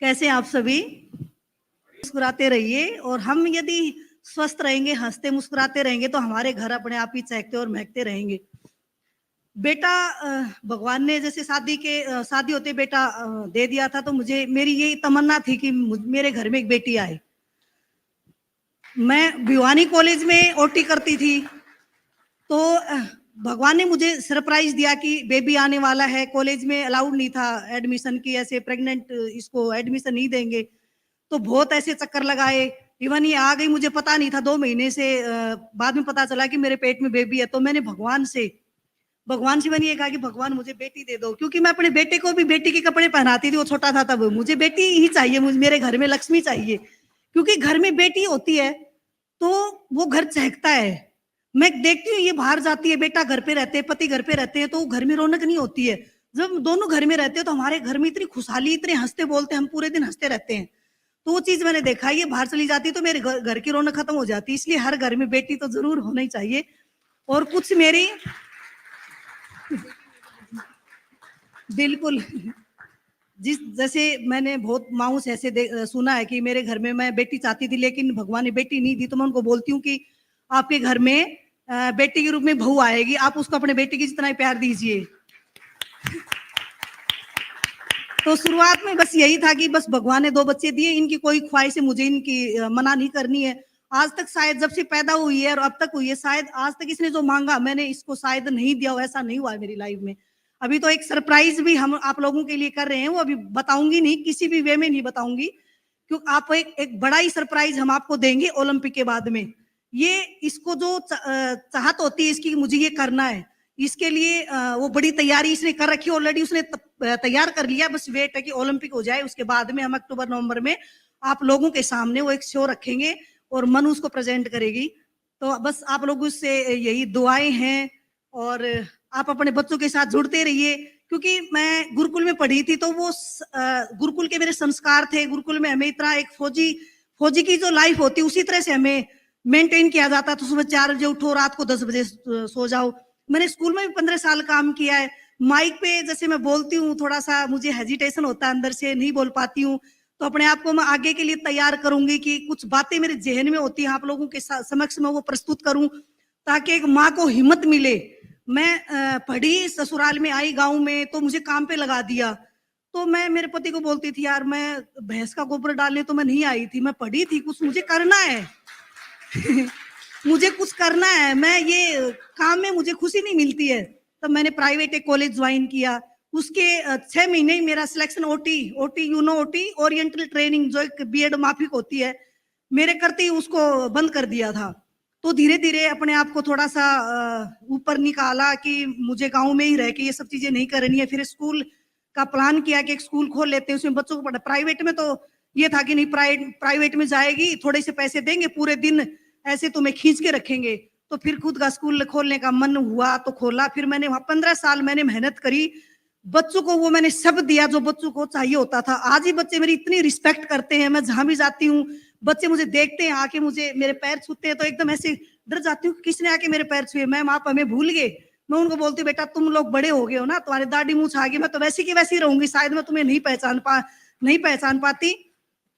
कैसे आप सभी? मुस्कुराते रहिए, और हम यदि स्वस्थ रहेंगे, हंसते मुस्कुराते रहेंगे, तो हमारे घर अपने आप ही चहकते और महकते रहेंगे। बेटा भगवान ने जैसे शादी होते बेटा दे दिया था, तो मेरी यही तमन्ना थी कि मेरे घर में एक बेटी आए। मैं भिवानी कॉलेज में ओटी करती थी, तो भगवान ने मुझे सरप्राइज दिया कि बेबी आने वाला है। कॉलेज में अलाउड नहीं था एडमिशन की, ऐसे प्रेग्नेंट इसको एडमिशन नहीं देंगे, तो बहुत ऐसे चक्कर लगाए। इवन ये आ गई, मुझे पता नहीं था, 2 महीने से बाद में पता चला कि मेरे पेट में बेबी है। तो मैंने भगवान से मैंने ये कहा कि भगवान मुझे बेटी दे दो, क्योंकि मैं अपने बेटे को भी बेटी के कपड़े पहनाती थी, वो छोटा था तब। मुझे बेटी ही चाहिए, मेरे घर में लक्ष्मी चाहिए, क्योंकि घर में बेटी होती है तो वो घर चहकता है। मैं देखती हूँ ये बाहर जाती है, बेटा घर पे रहते हैं, पति घर पे रहते हैं, तो घर में रौनक नहीं होती है। जब दोनों घर में रहते हैं तो हमारे घर में इतनी खुशहाली, इतने हंसते बोलते, हम पूरे दिन हंसते रहते हैं। तो वो चीज मैंने देखा, ये बाहर चली जाती तो मेरे घर की रौनक खत्म हो जाती। इसलिए हर घर में बेटी तो जरूर होना ही चाहिए। और कुछ मेरी बिल्कुल जैसे मैंने बहुत माऊं से ऐसे सुना है कि मेरे घर में मैं बेटी चाहती थी, लेकिन भगवान ने बेटी नहीं दी। तो मैं उनको बोलती हूँ कि आपके घर में बेटी के रूप में बहू आएगी, आप उसको अपने बेटे की जितना ही प्यार दीजिए। तो शुरुआत में बस यही था कि बस भगवान ने 2 बच्चे दिए, इनकी कोई ख्वाहिश है मुझे इनकी मना नहीं करनी है। आज तक शायद जब से पैदा हुई है और अब तक हुई है, शायद आज तक इसने जो मांगा मैंने इसको शायद नहीं दिया हो, ऐसा नहीं हुआ है मेरी लाइफ में। अभी तो एक सरप्राइज भी हम आप लोगों के लिए कर रहे हैं, वो अभी बताऊंगी नहीं, किसी भी वे में नहीं बताऊंगी, क्योंकि आप एक बड़ा ही सरप्राइज हम आपको देंगे ओलंपिक के बाद में। ये इसको जो चाहत होती है इसकी, मुझे ये करना है, इसके लिए वो बड़ी तैयारी इसने कर रखी है ऑलरेडी, उसने तैयार कर लिया। बस वेट है कि ओलंपिक हो जाए, उसके बाद में हम अक्टूबर नवंबर में आप लोगों के सामने वो एक शो रखेंगे और मनु उसको प्रेजेंट करेगी। तो बस आप लोगों से यही दुआएं हैं, और आप अपने बच्चों के साथ जुड़ते रहिए, क्योंकि मैं गुरुकुल में पढ़ी थी, तो वो गुरुकुल के मेरे संस्कार थे। गुरुकुल में हमें इतना एक फौजी की जो लाइफ होती है उसी तरह से हमें मेंटेन किया जाता। तो सुबह 4 बजे उठो, रात को 10 बजे सो जाओ। मैंने स्कूल में भी 15 साल काम किया है। माइक पे जैसे मैं बोलती हूँ, थोड़ा सा मुझे हेजिटेशन होता है, अंदर से नहीं बोल पाती हूँ, तो अपने आप को मैं आगे के लिए तैयार करूंगी कि कुछ बातें मेरे जहन में होती हैं, आप लोगों के समक्ष में वो प्रस्तुत करूं, ताकि एक माँ को हिम्मत मिले। मैं पढ़ी, ससुराल में आई गांव में, तो मुझे काम पे लगा दिया। तो मैं मेरे पति को बोलती थी, यार मैं भैंस का गोबर डालने तो मैं नहीं आई थी, मैं पढ़ी थी, कुछ मुझे करना है मुझे कुछ करना है, मैं ये काम में मुझे खुशी नहीं मिलती है। तब मैंने प्राइवेट एक कॉलेज ज्वाइन किया। उसके 6 महीने ही मेरा सिलेक्शन ओटी ओरिएंटल ट्रेनिंग, जो एक बीएड माफिक होती है, मेरे करते ही उसको बंद कर दिया था। तो धीरे धीरे अपने आप को थोड़ा सा ऊपर निकाला कि मुझे गांव में ही रह के ये सब चीजें नहीं करनी है। फिर स्कूल का प्लान किया कि एक स्कूल खोल लेते हैं, उसमें बच्चों को पढ़ा। प्राइवेट में तो ये था कि नहीं, प्राइवेट में जाएगी, थोड़े से पैसे देंगे, पूरे दिन ऐसे तुम्हें खींच के रखेंगे। तो फिर खुद का स्कूल खोलने का मन हुआ तो खोला। फिर मैंने वहां 15 साल मैंने मेहनत करी, बच्चों को वो मैंने सब दिया जो बच्चों को चाहिए होता था। आज ही बच्चे मेरी इतनी रिस्पेक्ट करते हैं, मैं जहां भी जाती हूँ बच्चे मुझे देखते हैं, आके मुझे मेरे पैर छूते हैं तो एकदम ऐसे डर जाती हूँ कि किसने आके मेरे पैर छुए। मैम आप हमें भूल गए। मैं उनको बोलती हूँ, बेटा तुम लोग बड़े हो गए हो ना, तुम्हारे दाढ़ी मूंछ आ गई, मैं तो वैसी की वैसी रहूंगी, शायद मैं तुम्हें नहीं पहचान पाती।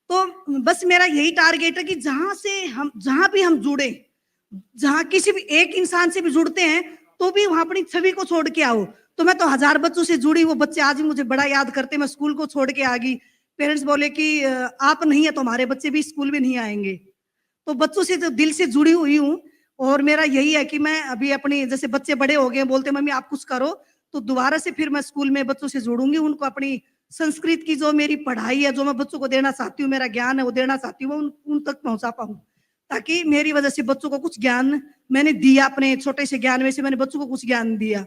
तो बस मेरा यही टारगेट है कि जहां भी हम जुड़े, जहाँ किसी भी एक इंसान से भी जुड़ते हैं तो भी वहां अपनी छवि को छोड़ के आओ। तो मैं तो 1000 बच्चों से जुड़ी, वो बच्चे आज भी मुझे बड़ा याद करते। मैं स्कूल को छोड़ के आ गई, पेरेंट्स बोले कि आप नहीं है तो हमारे बच्चे भी स्कूल में नहीं आएंगे। तो बच्चों से तो दिल से जुड़ी हुई हूँ। और मेरा यही है कि मैं अभी अपनी, जैसे बच्चे बड़े हो गए, बोलते मम्मी आप कुछ करो, तो दोबारा से फिर मैं स्कूल में बच्चों से जुड़ूंगी। उनको अपनी संस्कृत की जो मेरी पढ़ाई है, जो मैं बच्चों को देना चाहती हूँ, मेरा ज्ञान है वो देना चाहती हूँ, उन तक पहुंचा पाऊँ, ताकि मेरी वजह से बच्चों को कुछ ज्ञान मैंने दिया, अपने छोटे से ज्ञान में से मैंने बच्चों को कुछ ज्ञान दिया।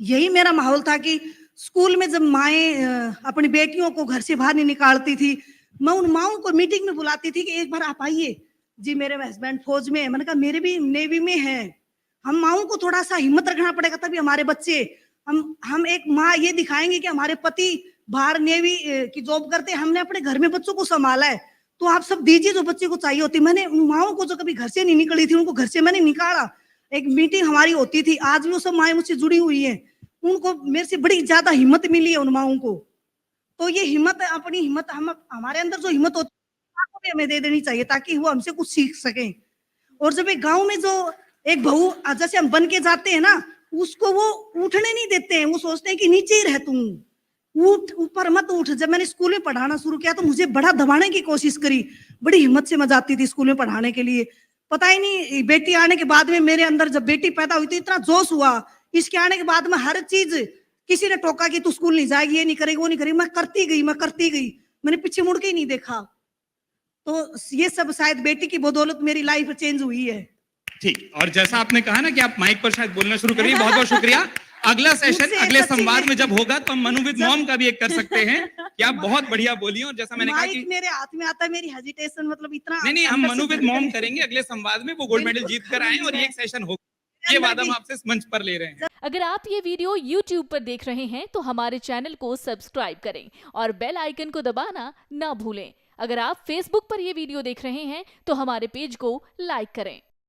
यही मेरा माहौल था कि स्कूल में जब माएँ अपनी बेटियों को घर से बाहर नहीं निकालती थी, मैं उन माओं को मीटिंग में बुलाती थी कि एक बार आप आइए जी, मेरे हस्बैंड फौज में है। मैंने कहा मेरे भी नेवी में है। हम माओं को थोड़ा सा हिम्मत रखना पड़ेगा, तभी हमारे बच्चे, हम एक माँ ये दिखाएंगे कि हमारे पति बाहर नेवी की जॉब करते हैं, हमने अपने घर में बच्चों को संभाला है, तो आप सब दीजिए जो बच्चे को चाहिए होती। मैंने माओं को जो कभी घर से नहीं निकली थी, उनको घर से मैंने निकाला। एक मीटिंग हमारी होती थी, आज भी वो सब माएं मुझसे जुड़ी हुई है। उनको मेरे से बड़ी ज्यादा हिम्मत मिली है उन माओं को। तो ये हिम्मत, अपनी हिम्मत, हम हमारे अंदर जो हिम्मत होती है को भी हमें दे देनी चाहिए, ताकि वो हमसे कुछ सीख सकें। और जब एक गांव में जो एक बहू जैसे हम बन के जाते हैं ना, उसको वो उठने नहीं देते हैं, वो सोचते हैं कि नीचे ही रह तू, उठ, ऊपर मत उठ। जब मैंने स्कूल में पढ़ाना शुरू किया तो मुझे बड़ा दबाने की कोशिश करी, बड़ी हिम्मत से मैं जाती थी स्कूल में पढ़ाने के लिए। पता ही नहीं, बेटी आने के बाद में मेरे अंदर, जब बेटी पैदा हुई तो इतना जोश हुआ। इसके आने के बाद में हर चीज, किसी ने टोका कि तू स्कूल नहीं जाएगी, ये नहीं करेगी, वो नहीं करेगी, मैं करती गई, मैंने पीछे मुड़ के ही नहीं देखा। तो ये सब शायद बेटी की बदौलत मेरी लाइफ चेंज हुई है। ठीक, और जैसा आपने कहा ना कि आप माइक पर शायद बोलना शुरू करिए, बहुत बहुत शुक्रिया। अगला सेशन, मुझसे अगले सच्ची संवाद में- में जब होगा तो हम मनु विद मॉम का भी एक कर सकते हैं कि आप बहुत बढ़िया बोलिए। और जैसा मैंने कहा माइक कि मेरे हाथ में आता है, मेरी हेजिटेशन मतलब इतना नहीं, हम अंदर से मनु विद धड़कन मॉम है। करेंगे अगले संवाद में, वो गोल्ड मेडल जीत कर आए और ये एक सेशन होगा, ये वादा हम आपसे इस मंच पर ले रहे हैं। अगर आप ये वीडियो YouTube पर देख रहे हैं तो हमारे चैनल को सब्सक्राइब करें और बेल आइकन को दबाना ना भूलें। अगर आप Facebook पर ये वीडियो देख रहे हैं तो हमारे पेज को लाइक करें।